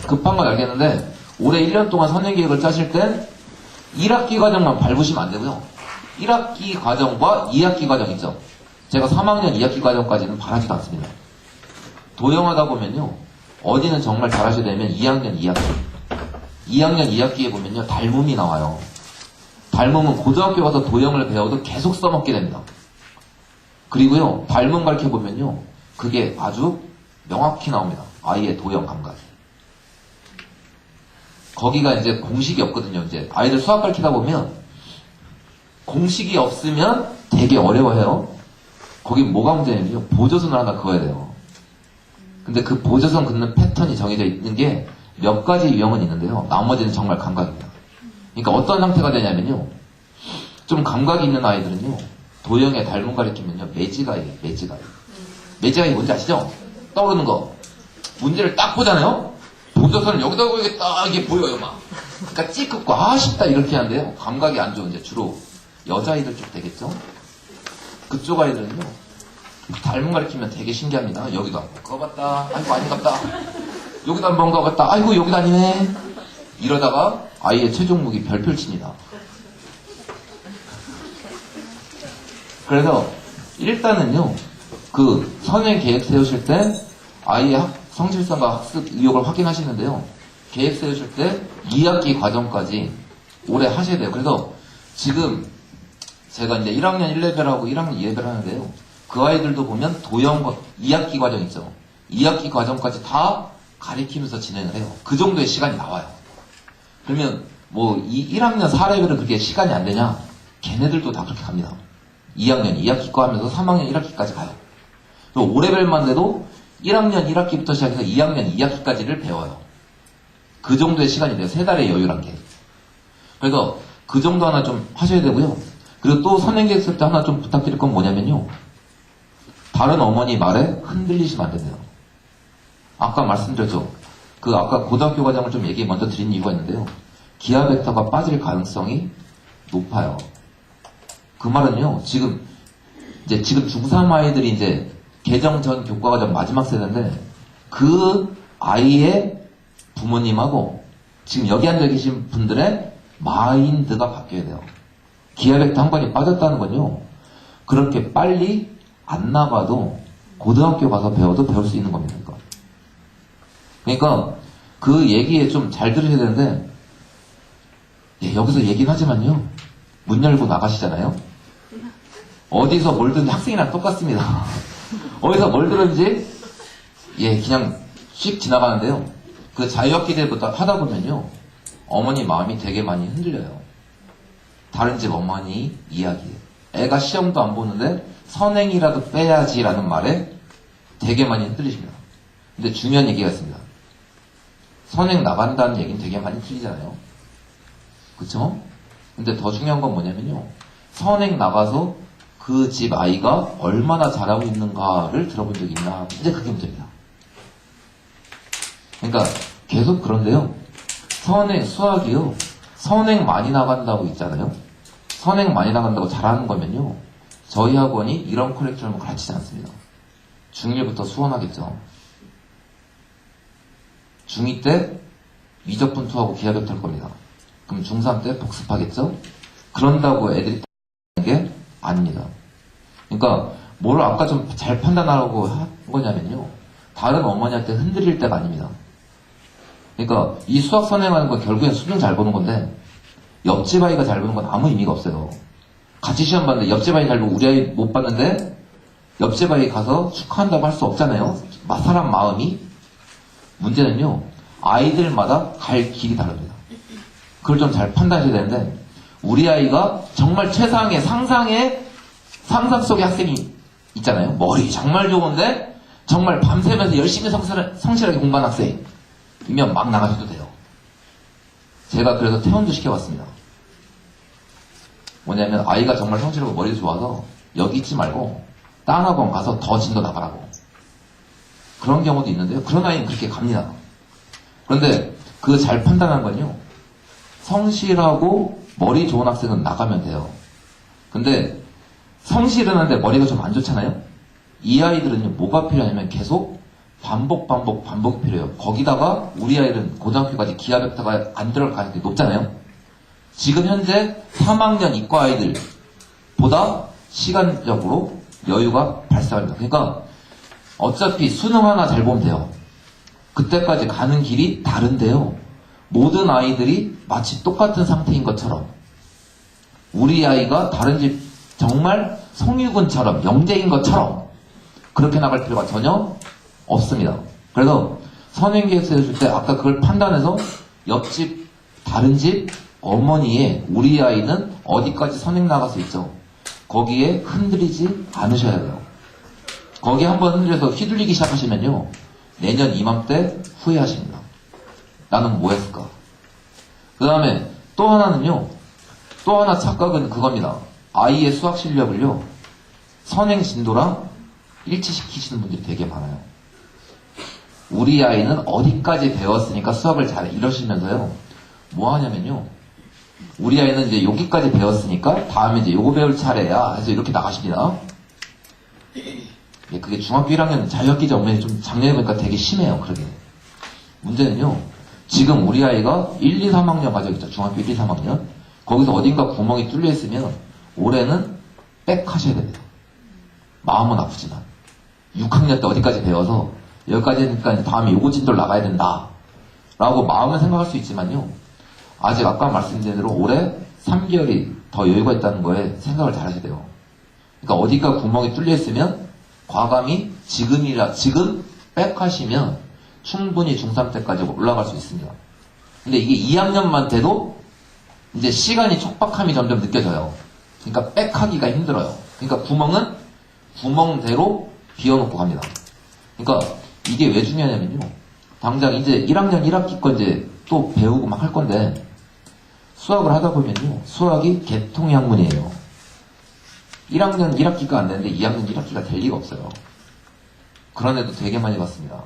급한 건 알겠는데 올해 1년 동안 선행 계획을 짜실 땐 1학기 과정만 밟으시면 안 되고요. 1학기 과정과 2학기 과정 있죠. 제가 3학년 2학기 과정까지는 바라지도 않습니다. 도형하다 보면요. 어디는 정말 잘하셔야 되면 2학년 2학기. 2학년 2학기에 보면요. 닮음이 나와요. 닮음은 고등학교 가서 도형을 배워도 계속 써먹게 됩니다. 그리고요. 닮음 가르쳐보면요. 그게 아주 명확히 나옵니다. 아이의 도형 감각이. 거기가 이제 공식이 없거든요. 이제 아이들 수학 가르치다 보면 공식이 없으면 되게 어려워해요. 거기 뭐가 문제냐면요. 보조선을 하나 그어야 돼요. 근데 그 보조선 긋는 패턴이 정해져 있는 게 몇 가지 유형은 있는데요. 나머지는 정말 감각입니다. 그러니까 어떤 상태가 되냐면요. 좀 감각이 있는 아이들은요. 도형에 닮음 가리키면요. 매지가이에요. 매지가이. 매지가이 뭔지 아시죠? 떠오르는 거. 문제를 딱 보잖아요. 보조선을 여기다 보이겠다 이게 보여요 막. 그러니까 찌긋고 아쉽다 이렇게 하는데요. 감각이 안 좋은 이제 주로 여자아이들 쪽 되겠죠. 그쪽 아이들은요. 닮음 가리키면 되게 신기합니다. 여기도 한번 꺼봤다. 아이고 아닌갑다. 여기도 한번 꺼봤다. 아이고 여기도 아니네. 이러다가 아이의 최종 무기 별표 칩니다. 그래서 일단은요. 그 선행 계획 세우실 때 아이의 성실성과 학습 의욕을 확인하시는데요. 계획 세우실 때 2학기 과정까지 오래 하셔야 돼요. 그래서 지금 제가 이제 1학년 1레벨하고 1학년 2레벨 하는데요. 그 아이들도 보면 도형 2학기 과정 있죠. 2학기 과정까지 다 가리키면서 진행을 해요. 그 정도의 시간이 나와요. 그러면 뭐 1학년 4레벨은 그렇게 시간이 안 되냐? 걔네들도 다 그렇게 갑니다. 2학년 2학기 거 하면서 3학년 1학기까지 가요. 그리고 5레벨만 돼도 1학년 1학기부터 시작해서 2학년 2학기까지를 배워요. 그 정도의 시간이 돼요. 3달의 여유란 게. 그래서 그 정도 하나 좀 하셔야 되고요. 그리고 또 선행계획 쓸 때 하나 좀 부탁드릴 건 뭐냐면요. 다른 어머니 말에 흔들리시면 안 된대요. 아까 말씀드렸죠. 그 아까 고등학교 과정을 좀 얘기 먼저 드린 이유가 있는데요. 기하 벡터가 빠질 가능성이 높아요. 그 말은요. 지금 중3 아이들이 이제 개정 전 교과 과정 마지막 세대인데 그 아이의 부모님하고 지금 여기 앉아 계신 분들의 마인드가 바뀌어야 돼요. 기하 벡터 한 번이 빠졌다는 건요. 그렇게 빨리 안 나가도 고등학교 가서 배워도 배울 수 있는 겁니다. 그러니까 그 얘기에 좀 잘 들으셔야 되는데 여기서 얘기는 하지만요. 문 열고 나가시잖아요. 어디서 뭘 듣는지 학생이랑 똑같습니다. 어디서 뭘 들은지 그냥 씩 지나가는데요. 그 자유학기제부터 하다 보면요. 어머니 마음이 되게 많이 흔들려요. 다른 집 어머니 이야기. 애가 시험도 안 보는데 선행이라도 빼야지라는 말에 되게 많이 흔들리십니다. 근데 중요한 얘기가 있습니다. 선행 나간다는 얘기는 되게 많이 틀리잖아요. 그쵸? 근데 더 중요한 건 뭐냐면요. 선행 나가서 그 집 아이가 얼마나 잘하고 있는가를 들어본 적이 있나. 이제 그게 문제입니다. 그러니까 계속 그런데요. 수학이요. 선행 많이 나간다고 있잖아요. 선행 많이 나간다고 잘하는 거면요. 저희 학원이 이런 커리큘럼을 가르치지 않습니다. 중1부터 수원하겠죠. 중2 때 미적분투하고 기하벽 탈 겁니다. 그럼 중3 때 복습하겠죠? 그런다고 애들이 게 아닙니다. 그러니까 뭘 아까 좀 잘 판단하라고 한 거냐면요. 다른 어머니한테 흔들릴 때가 아닙니다. 그러니까 이 수학 선행하는 건 결국엔 수능 잘 보는 건데 옆집 아이가 잘 보는 건 아무 의미가 없어요. 같이 시험 봤는데 옆집 아이 잘 보고 우리 아이 못 봤는데 옆집 아이 가서 축하한다고 할 수 없잖아요. 사람 마음이. 문제는요. 아이들마다 갈 길이 다릅니다. 그걸 좀 잘 판단하셔야 되는데 우리 아이가 정말 최상의 상상 속의 학생이 있잖아요. 머리 정말 좋은데 정말 밤새면서 열심히 성실하게 공부한 학생이면 막 나가셔도 돼요. 제가 그래서 퇴원도 시켜봤습니다. 뭐냐면 아이가 정말 성실하고 머리도 좋아서 여기 있지 말고 딴 학원 가서 더 진도 나가라고. 그런 경우도 있는데요. 그런 아이는 그렇게 갑니다. 그런데 그 잘 판단한 건요. 성실하고 머리 좋은 학생은 나가면 돼요. 근데 성실은 한데 머리가 좀 안 좋잖아요. 이 아이들은요. 뭐가 필요하냐면 계속 반복이 필요해요. 거기다가 우리 아이는 고등학교까지 기하벽타가 안 들어갈 가능성이 높잖아요. 지금 현재 3학년 이과 아이들보다 시간적으로 여유가 발생합니다. 그러니까 어차피 수능 하나 잘 보면 돼요. 그때까지 가는 길이 다른데요. 모든 아이들이 마치 똑같은 상태인 것처럼 우리 아이가 다른 집 정말 성유군처럼 영재인 것처럼 그렇게 나갈 필요가 전혀 없습니다. 그래서 선행기획서 해줄 때 아까 그걸 판단해서 옆집 다른 집 어머니의 우리 아이는 어디까지 선행 나갈 수 있죠. 거기에 흔들리지 않으셔야 돼요. 거기에 한번 흔들려서 휘둘리기 시작하시면요. 내년 이맘때 후회하십니다. 나는 뭐 했을까? 그 다음에 또 하나는요. 또 하나 착각은 그겁니다. 아이의 수학 실력을요. 선행 진도랑 일치시키시는 분들이 되게 많아요. 우리 아이는 어디까지 배웠으니까 수학을 잘 이러시면서요. 뭐 하냐면요. 우리 아이는 이제 여기까지 배웠으니까 다음에 이제 요거 배울 차례야 해서 이렇게 나가십니다. 그게 중학교 1학년 자유학기제 엄연히 좀 작년에 보니까 되게 심해요. 그러게. 문제는요. 지금 우리 아이가 1, 2, 3학년 가지고 있죠. 중학교 1, 2, 3학년. 거기서 어딘가 구멍이 뚫려 있으면 올해는 백 하셔야 됩니다. 마음은 아프지만 6학년 때 어디까지 배워서 여기까지 하니까 다음에 요거 진도를 나가야 된다 라고 마음은 생각할 수 있지만요. 아직 아까 말씀드린 대로 올해 3개월이 더 여유가 있다는 거에 생각을 잘 하셔야 돼요. 그러니까 어디가 구멍이 뚫려 있으면 과감히 지금 백 하시면 충분히 중3 때까지 올라갈 수 있습니다. 근데 이게 2학년만 돼도 이제 시간이 촉박함이 점점 느껴져요. 그러니까 백하기가 힘들어요. 그러니까 구멍은 구멍대로 비워놓고 갑니다. 그러니까 이게 왜 중요하냐면요. 당장 이제 1학년 1학기 거 이제 또 배우고 막 할 건데 수학을 하다 보면요. 수학이 개통의 학문이에요. 1학년 1학기가 안 되는데 2학년 1학기가 될 리가 없어요. 그런 애도 되게 많이 봤습니다.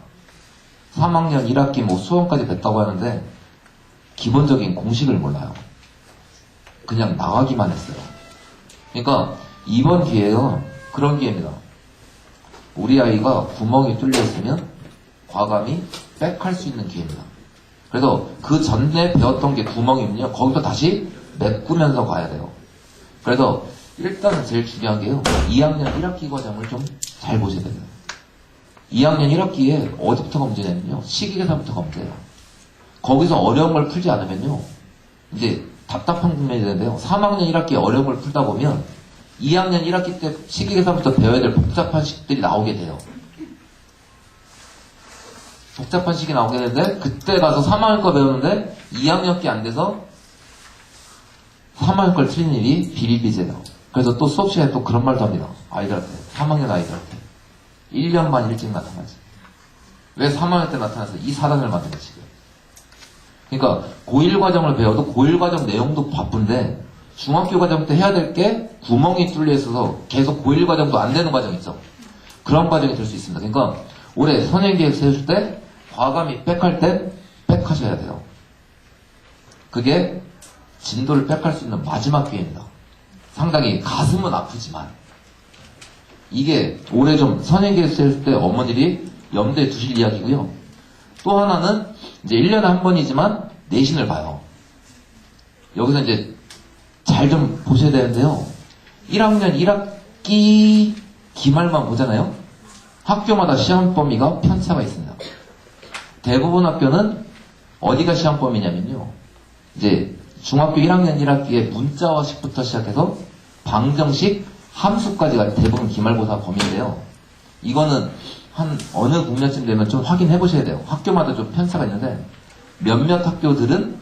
3학년 1학기 뭐 수원까지 뵀다고 하는데 기본적인 공식을 몰라요. 그냥 나가기만 했어요. 그러니까 이번 기회가 그런 기회입니다. 우리 아이가 구멍이 뚫려 있으면 과감히 백할 수 있는 기회입니다. 그래서 그 전에 배웠던 게 구멍이면요. 거기서 다시 메꾸면서 가야 돼요. 그래서 일단 제일 중요한 게요. 2학년 1학기 과정을 좀 잘 보셔야 됩니다. 2학년 1학기에 어디부터가 문제냐면요. 식이계산부터가 문제예요. 거기서 어려운 걸 풀지 않으면요. 이제 답답한 국면이 되는데요. 3학년 1학기에 어려운 걸 풀다 보면 2학년 1학기 때 식이계산부터 배워야 될 복잡한 식들이 나오게 돼요. 복잡한 식이 나오게 되는데 그때 가서 3학년 거 배우는데 2학년께 안 돼서 3학년 걸 틀린 일이 비일비재해요. 그래서 또 수업 시간에 또 그런 말도 합니다. 아이들한테. 3학년 아이들한테. 1년만 일찍 나타나지. 왜 3학년 때 나타나서 이 사단을 만드는 지금. 그러니까 고1 과정을 배워도 고1 과정 내용도 바쁜데 중학교 과정 때 해야 될 게 구멍이 뚫려 있어서 계속 고1 과정도 안 되는 과정 있죠. 그런 과정이 될 수 있습니다. 그러니까 올해 선행계획 세우실 때 과감히 백할 때 백하셔야 돼요. 그게 진도를 백할 수 있는 마지막 기회입니다. 상당히 가슴은 아프지만 이게 올해 좀 선행했을 때 어머니들이 염두에 두실 이야기고요. 또 하나는 이제 1년에 한 번이지만 내신을 봐요. 여기서 이제 잘 좀 보셔야 되는데요. 1학년 1학기 기말만 보잖아요. 학교마다 시험 범위가 편차가 있습니다. 대부분 학교는 어디가 시험 범위냐면요. 이제 중학교 1학년 1학기에 문자화식부터 시작해서 방정식, 함수까지가 대부분 기말고사 범위인데요. 이거는 한 어느 국면쯤 되면 좀 확인해 보셔야 돼요. 학교마다 좀 편차가 있는데 몇몇 학교들은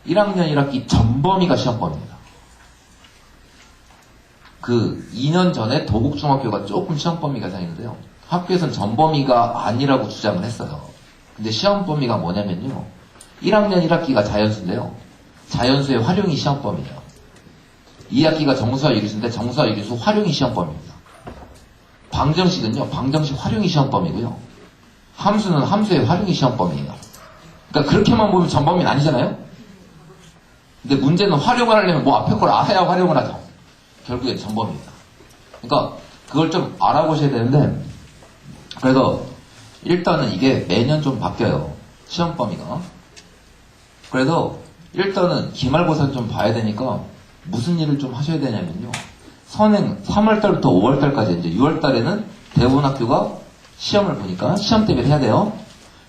1학년 1학기 전범위가 시험 범위입니다. 그 2년 전에 도곡중학교가 조금 시험 범위가 이상했는데요. 학교에서는 전범위가 아니라고 주장을 했어요. 근데 시험 범위가 뭐냐면요. 1학년 1학기가 자연수인데요. 자연수의 활용이 시험 범위예요. 2학기가 정수와 유리수인데 정수와 유리수 활용이 시험 범위입니다. 방정식은요. 방정식 활용이 시험 범위고요. 함수는 함수의 활용이 시험 범위예요. 그러니까 그렇게만 보면 전범위는 아니잖아요. 근데 문제는 활용을 하려면 뭐 앞에 걸 알아야 활용을 하죠. 결국엔 전범위입니다. 그러니까 그걸 좀 알아보셔야 되는데 그래서 일단은 이게 매년 좀 바뀌어요. 시험 범위가. 그래서 일단은 기말고사 좀 봐야 되니까 무슨 일을 좀 하셔야 되냐면요. 선행 3월달부터 5월달까지 이제 6월달에는 대부분 학교가 시험을 보니까 시험 대비를 해야 돼요.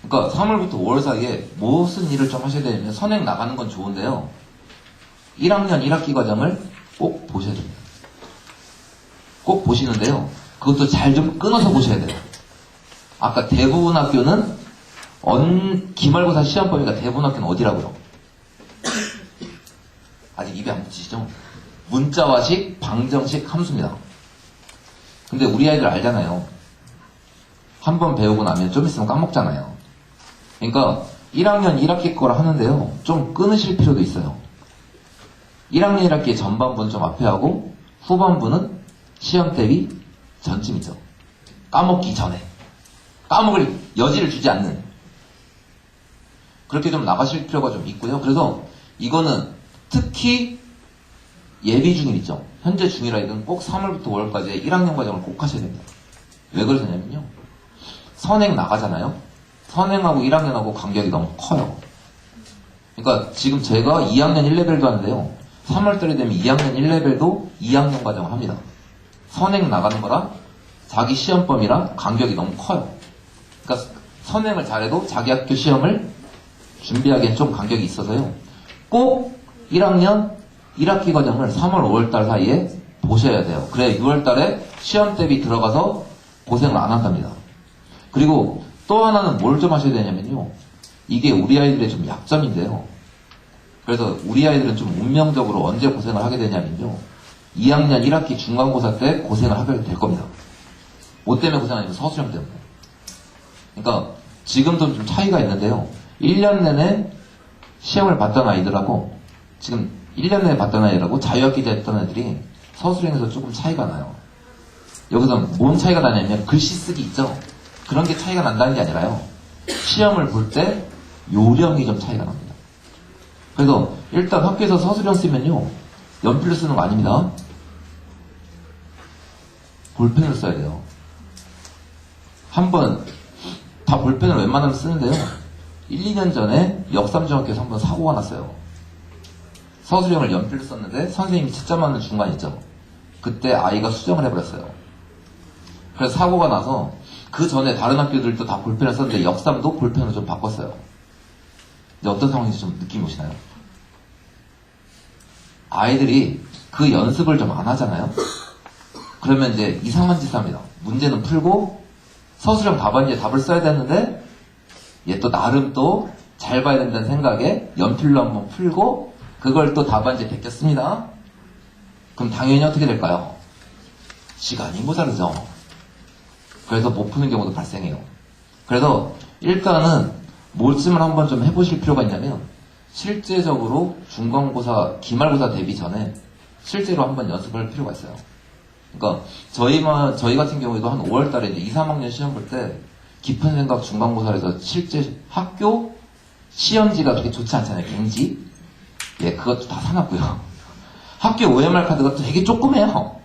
그러니까 3월부터 5월 사이에 무슨 일을 좀 하셔야 되냐면 선행 나가는 건 좋은데요. 1학년 1학기 과정을 꼭 보셔야 됩니다. 꼭 보시는데요. 그것도 잘 좀 끊어서 보셔야 돼요. 아까 대부분 학교는 기말고사 시험 범위가 대부분 학교는 어디라고요? 아직 입에 안 붙이시죠? 문자화식, 방정식, 함수입니다. 근데 우리 아이들 알잖아요. 한 번 배우고 나면 좀 있으면 까먹잖아요. 그러니까 1학년 1학기 거라 하는데요. 좀 끊으실 필요도 있어요. 1학년 1학기의 전반부는 좀 앞에 하고 후반부는 시험 대비 전쯤이죠. 까먹기 전에. 까먹을 여지를 주지 않는. 그렇게 좀 나가실 필요가 좀 있고요. 그래서 이거는 특히 예비 중일 있죠. 현재 중이라든 꼭 3월부터 5월까지 1학년 과정을 꼭 하셔야 됩니다. 왜 그러냐면요. 선행 나가잖아요. 선행하고 1학년하고 간격이 너무 커요. 그러니까 지금 제가 2학년 1레벨도 하는데요. 3월달이 되면 2학년 1레벨도 2학년 과정을 합니다. 선행 나가는 거랑 자기 시험범위랑 간격이 너무 커요. 그러니까 선행을 잘해도 자기 학교 시험을 준비하기엔 좀 간격이 있어서요. 꼭 1학년 1학기 과정을 3월, 5월달 사이에 보셔야 돼요. 그래 6월달에 시험 대비 들어가서 고생을 안 한답니다. 그리고 또 하나는 뭘 좀 하셔야 되냐면요. 이게 우리 아이들의 좀 약점인데요. 그래서 우리 아이들은 좀 운명적으로 언제 고생을 하게 되냐면요. 2학년 1학기 중간고사 때 고생을 하게 될 겁니다. 뭐 때문에 고생하냐면 서술형 때문에. 그러니까 지금도 좀 차이가 있는데요. 1년 내내 시험을 봤던 아이들하고 지금 1년 내내 봤던 아이들하고 자유학기 됐던 애들이 서술형에서 조금 차이가 나요. 여기서 뭔 차이가 나냐면 글씨 쓰기 있죠? 그런 게 차이가 난다는 게 아니라요. 시험을 볼 때 요령이 좀 차이가 납니다. 그래서 일단 학교에서 서술형 쓰면요. 연필로 쓰는 거 아닙니다. 볼펜으로 써야 돼요. 한번 다 볼펜을 웬만하면 쓰는데요. 1, 2년 전에 역삼중학교에서 한번 사고가 났어요. 서술형을 연필로 썼는데 선생님이 채점하는 중간 있죠. 그때 아이가 수정을 해버렸어요. 그래서 사고가 나서 그 전에 다른 학교들도 다 볼펜을 썼는데 역삼도 볼펜으로 좀 바꿨어요. 이제 어떤 상황인지 좀 느낌이 오시나요? 아이들이 그 연습을 좀 안 하잖아요. 그러면 이제 이상한 짓을 합니다. 문제는 풀고 서술형 답안지에 답을 써야 되는데 얘 또 나름 또 잘 봐야 된다는 생각에 연필로 한번 풀고 그걸 또 답안지에 베꼈습니다. 그럼 당연히 어떻게 될까요? 시간이 모자르죠. 그래서 못 푸는 경우도 발생해요. 그래서 일단은 뭘쯤을 한번 좀 해보실 필요가 있냐면 실제적으로 중간고사, 기말고사 대비 전에 실제로 한번 연습을 할 필요가 있어요. 그러니까 저희 같은 경우에도 한 5월달에 이제 2, 3학년 시험 볼 때 깊은 생각 중간고사에서 실제 학교 시험지가 그렇게 좋지 않잖아요. 갱지. 예, 그것도 다 사놨고요. 학교 OMR 카드가 되게 조그매요.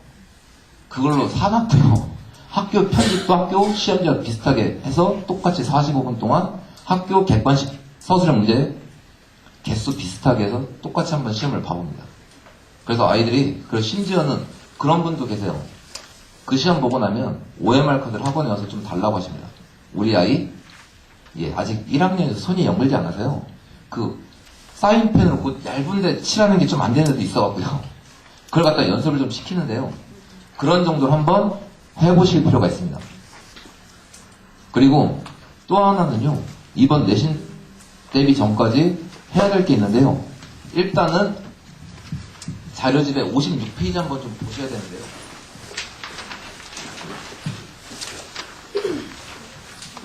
그걸로 사놨고요. 학교 편집도 학교 시험지와 비슷하게 해서 똑같이 45분 동안 학교 객관식 서술형 문제 개수 비슷하게 해서 똑같이 한번 시험을 봐봅니다. 그래서 아이들이, 그리고 심지어는 그런 분도 계세요. 그 시험 보고 나면 OMR 카드를 학원에 와서 좀 달라고 하십니다. 우리 아이, 예, 아직 1학년에서 손이 연결지 않아서요. 그 사인펜으로 그 얇은데 칠하는 게 좀 안 되는 데도 있어갖고요. 그걸 갖다 연습을 좀 시키는데요. 그런 정도로 한번 해보실 필요가 있습니다. 그리고 또 하나는요, 이번 내신 대비 전까지 해야 될 게 있는데요. 일단은 자료집에 56페이지 한번 좀 보셔야 되는데요.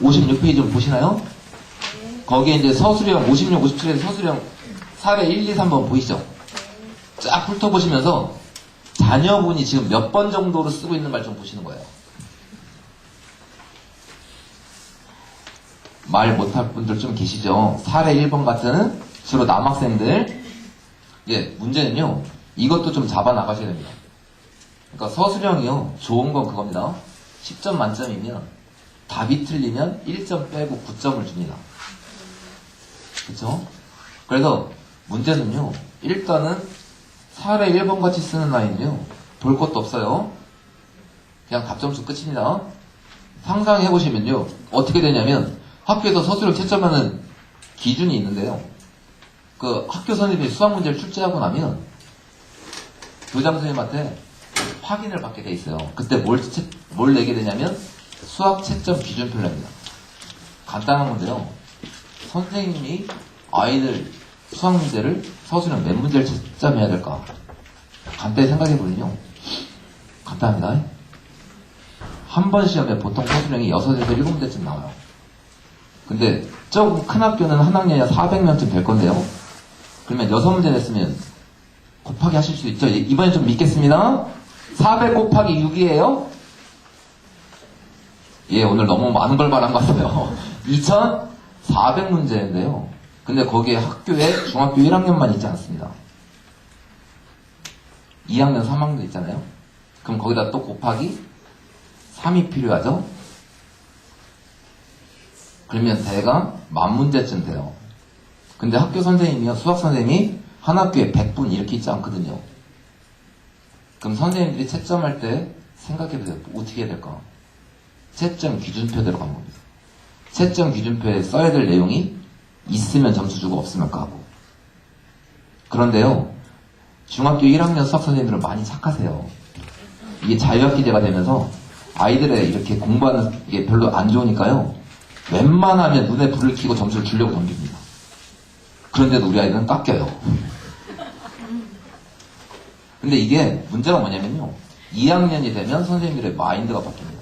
56페이지 좀 보시나요? 거기에 이제 서술형 56, 57에서 서술형 사례 1, 2, 3번 보이시죠? 쫙 훑어보시면서 자녀분이 지금 몇 번 정도로 쓰고 있는 말 좀 보시는 거예요. 말 못할 분들 좀 계시죠? 사례 1번 같은 주로 남학생들. 예, 문제는요, 이것도 좀 잡아 나가셔야 됩니다. 그러니까 서술형이요, 좋은 건 그겁니다. 10점 만점이면 답이 틀리면 1점 빼고 9점을 줍니다. 그쵸? 그래서 문제는요, 일단은 사례 1번 같이 쓰는 아이는요, 볼 것도 없어요. 그냥 답점수 끝입니다. 상상해보시면요, 어떻게 되냐면 학교에서 서술형 채점하는 기준이 있는데요. 그 학교 선생님이 수학 문제를 출제하고 나면 교장 선생님한테 확인을 받게 돼 있어요. 그때 뭘 내게 되냐면 수학 채점 기준표를 냅니다. 간단한 건데요. 선생님이 아이들 수학 문제를 서술형 몇 문제를 채점해야 될까? 간단히 생각해보면요. 간단합니다. 한 번 시험에 보통 서술형이 6에서 7문제쯤 나와요. 근데 조금 큰 학교는 한 학년에 400명쯤 될 건데요. 그러면 6문제 냈으면 곱하기 하실 수 있죠? 이번엔 좀 믿겠습니다. 400 곱하기 6이에요. 예, 오늘 너무 많은 걸 말한 것 같아요. 2400문제인데요. 근데 거기에 학교에 중학교 1학년만 있지 않습니다. 2학년, 3학년 있잖아요. 그럼 거기다 또 곱하기 3이 필요하죠? 그러면 대강 10,000문제쯤 돼요. 근데 학교 선생님이요, 수학 선생님이 한 학교에 100분 이렇게 있지 않거든요. 그럼 선생님들이 채점할 때 생각해보세요. 어떻게 해야 될까? 채점 기준표대로 가는 겁니다. 채점 기준표에 써야 될 내용이 있으면 점수 주고 없으면 까고. 그런데요, 중학교 1학년 수학 선생님들은 많이 착하세요. 이게 자유학기제가 되면서 아이들의 이렇게 공부하는 게 별로 안 좋으니까요, 웬만하면 눈에 불을 켜고 점수를 주려고 덤빕니다. 그런데도 우리 아이들은 깎여요. 근데 이게 문제가 뭐냐면요, 2학년이 되면 선생님들의 마인드가 바뀝니다.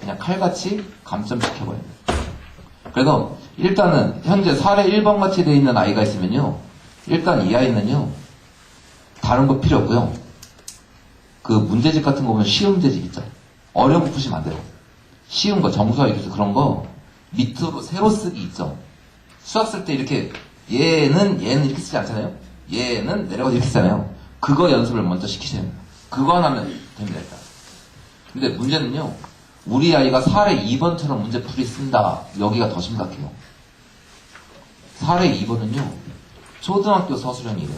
그냥 칼같이 감점시켜버립니다. 그래서 일단은 현재 사례 1번 같이 되어 있는 아이가 있으면요, 일단 이 아이는요, 다른 거 필요 없고요. 그 문제집 같은 거 보면 쉬운 문제집 있죠. 어려운 거 푸시면 안 돼요. 쉬운 거, 정수화 교수 그런 거 밑으로 세로 쓰기 있죠. 수학 쓸 때 이렇게 얘는 이렇게 쓰지 않잖아요. 얘는 내려가서 이렇게 쓰잖아요. 그거 연습을 먼저 시키셔야 됩니다. 그거 하나면 됩니다, 일단. 근데 문제는요, 우리 아이가 사례 2번처럼 문제풀이 쓴다. 여기가 더 심각해요. 사례 2번은요, 초등학교 서술형이에요.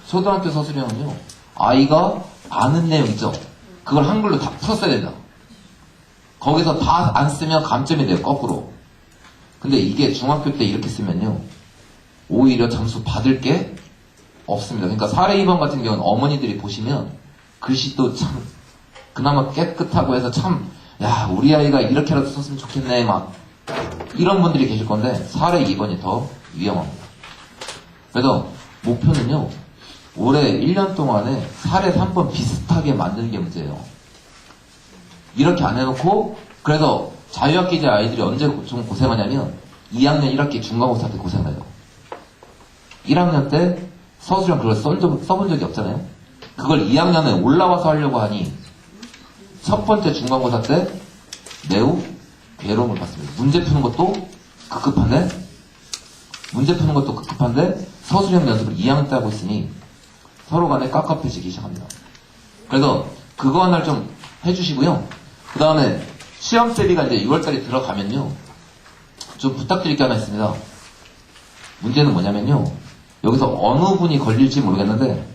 초등학교 서술형은요, 아이가 아는 내용 있죠? 그걸 한글로 다 풀었어야 된다. 거기서 다 안 쓰면 감점이 돼요, 거꾸로. 근데 이게 중학교 때 이렇게 쓰면요, 오히려 점수 받을 게 없습니다. 그러니까 사례 2번 같은 경우는 어머니들이 보시면 글씨도 참 그나마 깨끗하고 해서 참, 야, 우리 아이가 이렇게라도 썼으면 좋겠네, 막 이런 분들이 계실 건데 사례 2번이 더 위험합니다. 그래서 목표는요, 올해 1년 동안에 사례 3번 비슷하게 만드는 게 문제예요. 이렇게 안 해놓고, 그래서 자유학기제 아이들이 언제 좀 고생하냐면 2학년 1학기 중간고사 때 고생해요. 1학년 때 서술형 그걸 써본 적이 없잖아요. 그걸 2학년에 올라와서 하려고 하니 첫 번째 중간고사 때 매우 괴로움을 받습니다. 문제 푸는 것도 급급한데 서술형 연습을 2학년 때 하고 있으니 서로 간에 깝깝해지기 시작합니다. 그래서 그거 하나를 좀 해주시고요. 그 다음에 시험 대비가 이제 6월달에 들어가면요. 좀 부탁드릴 게 하나 있습니다. 문제는 뭐냐면요. 여기서 어느 분이 걸릴지 모르겠는데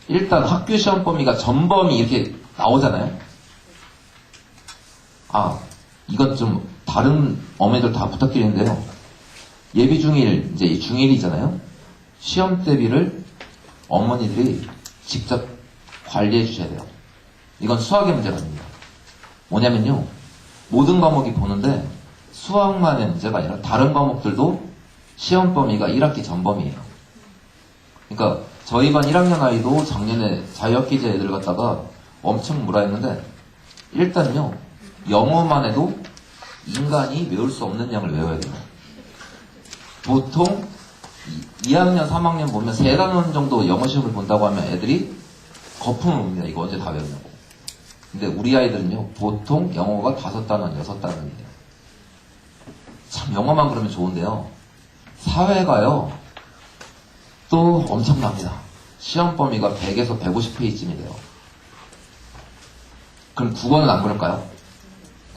일단 학교 시험 범위가 전범위 이렇게 나오잖아요. 아, 이건 좀 다른 어머니들 다 부탁드리는데요. 예비 중일, 이제 중1이잖아요. 시험 대비를 어머니들이 직접 관리해 주셔야 돼요. 이건 수학의 문제가 아닙니다. 뭐냐면요. 모든 과목이 보는데 수학만의 문제가 아니라 다른 과목들도 시험 범위가 1학기 전범위예요. 그러니까 저희 반 1학년 아이도 작년에 자유학기제 애들 갖다가 엄청 뭐라 했는데 일단요. 영어만 해도 인간이 외울 수 없는 양을 외워야 돼요. 보통 2학년, 3학년 보면 3단원 정도 영어 시험을 본다고 하면 애들이 거품을 옵니다. 이거 언제 다 외우냐고. 근데 우리 아이들은요. 보통 영어가 5단원, 6단원이에요. 참 영어만 그러면 좋은데요. 사회가요. 또 엄청납니다. 시험 범위가 100에서 150페이지쯤이래요. 그럼 국어는 안 그럴까요?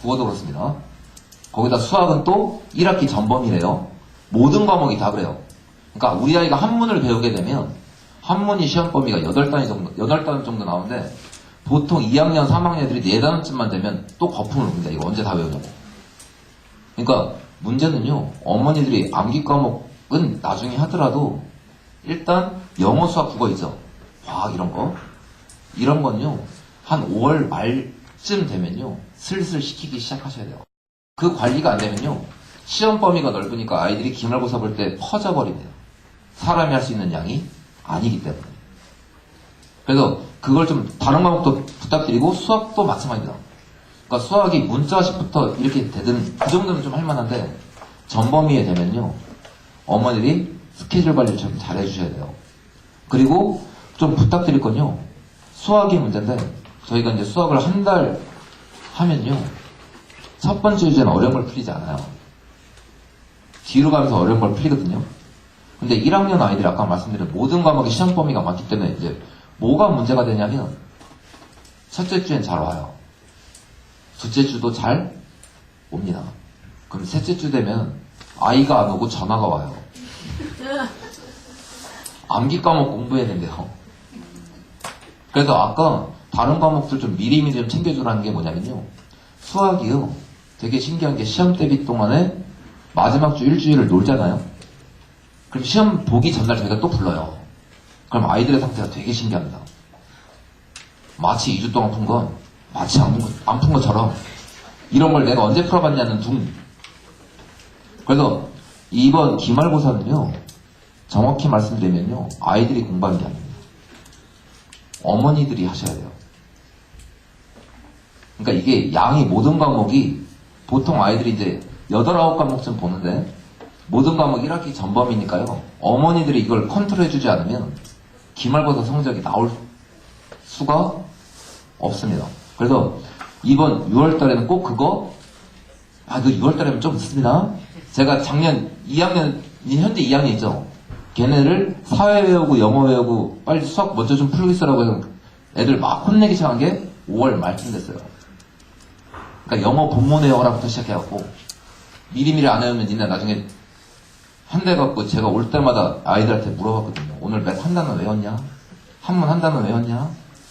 국어도 그렇습니다. 거기다 수학은 또 1학기 전범위래요. 모든 과목이 다 그래요. 그러니까 우리 아이가 한문을 배우게 되면 한문이 시험 범위가 8단원 정도 나오는데 보통 2학년, 3학년 애들이 4단원쯤만 되면 또 거품을 옵니다. 이거 언제 다 외우냐고. 그러니까 문제는요. 어머니들이 암기 과목은 나중에 하더라도 일단 영어, 수학, 국어 있죠. 과학 이런 거. 이런 건요. 한 5월 말쯤 되면요. 슬슬 시키기 시작하셔야 돼요. 그 관리가 안 되면요. 시험 범위가 넓으니까 아이들이 기말고사 볼 때 퍼져버립니다. 사람이 할 수 있는 양이 아니기 때문에. 그래서 그걸 좀 다른 과목도 부탁드리고 수학도 마찬가지입니다. 그러니까 수학이 문자식부터 이렇게 되든 그 정도는 좀 할만한데 전범위에 되면요. 어머니들이 스케줄 관리를 좀 잘 해주셔야 돼요. 그리고 좀 부탁드릴 건요. 수학이 문제인데 저희가 이제 수학을 한 달 하면요. 첫 번째 주제는 어려운 걸 풀리지 않아요. 뒤로 가면서 어려운 걸 풀리거든요. 근데 1학년 아이들이 아까 말씀드린 모든 과목이 시험 범위가 많기 때문에 이제 뭐가 문제가 되냐면 첫째 주엔 잘 와요. 둘째 주도 잘 옵니다. 그럼 셋째 주 되면 아이가 안 오고 전화가 와요. 암기 과목 공부해야 된대요. 그래서 아까 다른 과목들 좀 미리미리 좀 챙겨주라는 게 뭐냐면요. 수학이요. 되게 신기한 게 시험 대비 동안에 마지막 주 일주일을 놀잖아요. 그럼 시험 보기 전날 저희가 또 불러요. 그럼 아이들의 상태가 되게 신기합니다. 마치 2주 동안 푼 건 마치 안 푼 것처럼 이런 걸 내가 언제 풀어봤냐는 둥. 그래서 이번 기말고사는요. 정확히 말씀드리면요. 아이들이 공부하는 게 아닙니다. 어머니들이 하셔야 돼요. 그러니까 이게 양이 모든 과목이 보통 아이들이 이제 8, 9과목쯤 보는데 모든 과목 1학기 전범이니까요. 어머니들이 이걸 컨트롤해주지 않으면 기말고사 성적이 나올 수가 없습니다. 그래서 이번 6월달에는 꼭 그거 그 6월달에는 좀 늦습니다. 제가 작년 2학년 현재 2학년이죠. 걔네를 사회 외우고 영어 외우고 빨리 수학 먼저 좀 풀고 있으라고 해서 애들 막 혼내기 시작한 게 5월 말쯤 됐어요. 그러니까 영어 본문 외워라부터 시작해갖고 미리미리 안 외우면 니네 나중에 한 대 갖고 제가 올 때마다 아이들한테 물어봤거든요. 오늘 몇 한 단어 외웠냐? 한문 한 단어 외웠냐?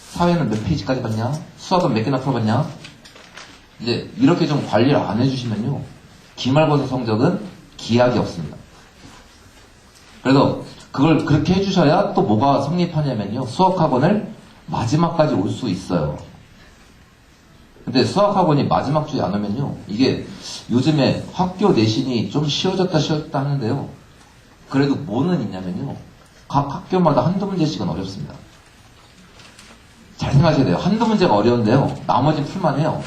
사회는 몇 페이지까지 봤냐? 수학은 몇 개나 풀어봤냐? 이제 이렇게 좀 관리를 안 해주시면요. 기말고사 성적은 기약이 없습니다. 그래서 그걸 그렇게 해주셔야 또 뭐가 성립하냐면요. 수학학원을 마지막까지 올 수 있어요. 근데 수학학원이 마지막 주에 안 오면요. 이게 요즘에 학교 내신이 좀 쉬워졌다 하는데요. 그래도 뭐는 있냐면요. 각 학교마다 한두 문제씩은 어렵습니다. 잘 생각하셔야 돼요. 한두 문제가 어려운데요. 나머지는 풀만해요.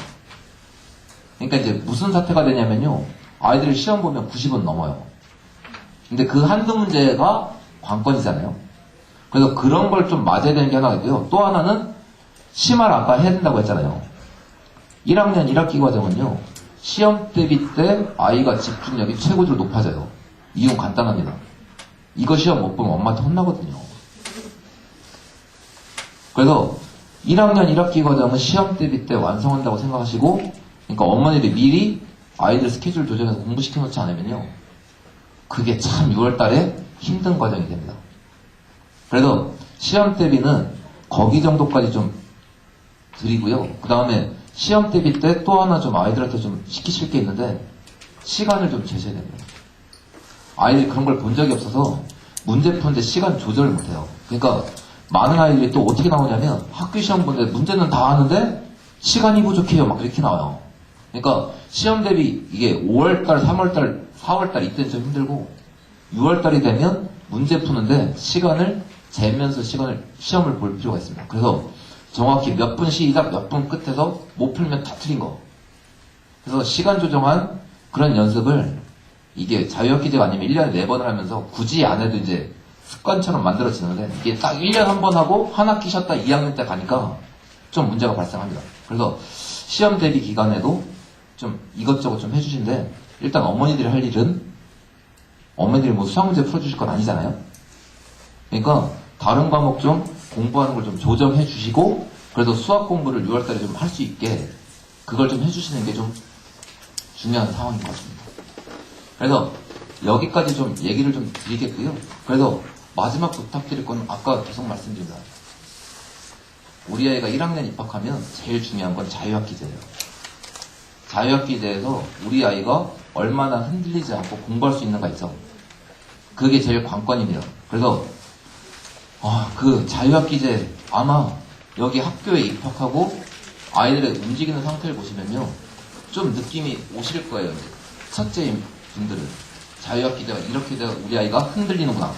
그러니까 이제 무슨 사태가 되냐면요. 아이들이 시험 보면 90은 넘어요. 근데 그 한두 문제가 관건이잖아요. 그래서 그런 걸 좀 맞아야 되는 게 하나 있고요. 또 하나는 심화를 아까 해야 된다고 했잖아요. 1학년 1학기 과정은요. 시험 대비 때 아이가 집중력이 최고로 높아져요. 이유는 간단합니다. 이거 시험 못 보면 엄마한테 혼나거든요. 그래서 1학년 1학기 과정은 시험 대비 때 완성한다고 생각하시고 그러니까 어머니들이 미리 아이들 스케줄 조정해서 공부시켜 놓지 않으면요. 그게 참 6월 달에 힘든 과정이 됩니다. 그래서 시험 대비는 거기 정도까지 좀 드리고요. 그 다음에 시험 대비 때 또 하나 좀 아이들한테 좀 시키실 게 있는데 시간을 좀 재셔야 됩니다. 아이들이 그런 걸 본 적이 없어서 문제 푸는데 시간 조절을 못해요. 그러니까 많은 아이들이 또 어떻게 나오냐면 학교 시험 보는데 문제는 다 하는데 시간이 부족해요. 막 이렇게 나와요. 그러니까 시험 대비 이게 5월달, 3월달, 4월달 이때는 좀 힘들고 6월달이 되면 문제 푸는데 시간을 재면서 시험을 볼 필요가 있습니다. 그래서 정확히 몇 분 시작, 몇 분 끝에서 못 풀면 다 틀린 거. 그래서 시간 조정한 그런 연습을 이게 자유학기제가 아니면 1년에 4번을 하면서 굳이 안 해도 이제 습관처럼 만들어지는데 이게 딱 1년 한 번 하고 한 학기 쉬었다 2학년 때 가니까 좀 문제가 발생합니다. 그래서 시험 대비 기간에도 좀 이것저것 좀 해주신데 일단 어머니들이 할 일은 어머니들이 뭐 수학 문제 풀어주실 건 아니잖아요. 그러니까 다른 과목 좀 공부하는 걸 좀 조정해 주시고 그래도 수학 공부를 6월달에 좀 할 수 있게 그걸 좀 해주시는 게 좀 중요한 상황인 것 같습니다. 그래서 여기까지 좀 얘기를 좀 드리겠고요. 그래서 마지막 부탁드릴 건 아까 계속 말씀드립니다. 우리 아이가 1학년 입학하면 제일 중요한 건 자유학기제예요. 자유학기제에서 우리 아이가 얼마나 흔들리지 않고 공부할 수 있는가 있죠. 그게 제일 관건입니다. 그래서 그 자유학기제 아마 여기 학교에 입학하고 아이들의 움직이는 상태를 보시면요. 좀 느낌이 오실 거예요. 이제. 첫째인 분들은 자유학기제가 이렇게 돼서 우리 아이가 흔들리는구나.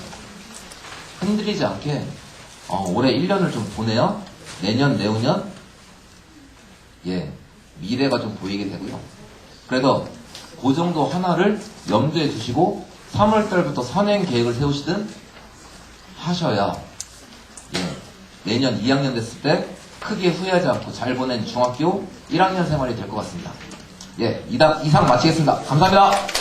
흔들리지 않게 올해 1년을 좀 보내야 내년, 내후년 미래가 좀 보이게 되고요. 그래서 그 정도 하나를 염두에 두시고 3월달부터 선행 계획을 세우시든 하셔야 내년 2학년 됐을 때 크게 후회하지 않고 잘 보낸 중학교 1학년 생활이 될 것 같습니다. 이상 마치겠습니다. 감사합니다.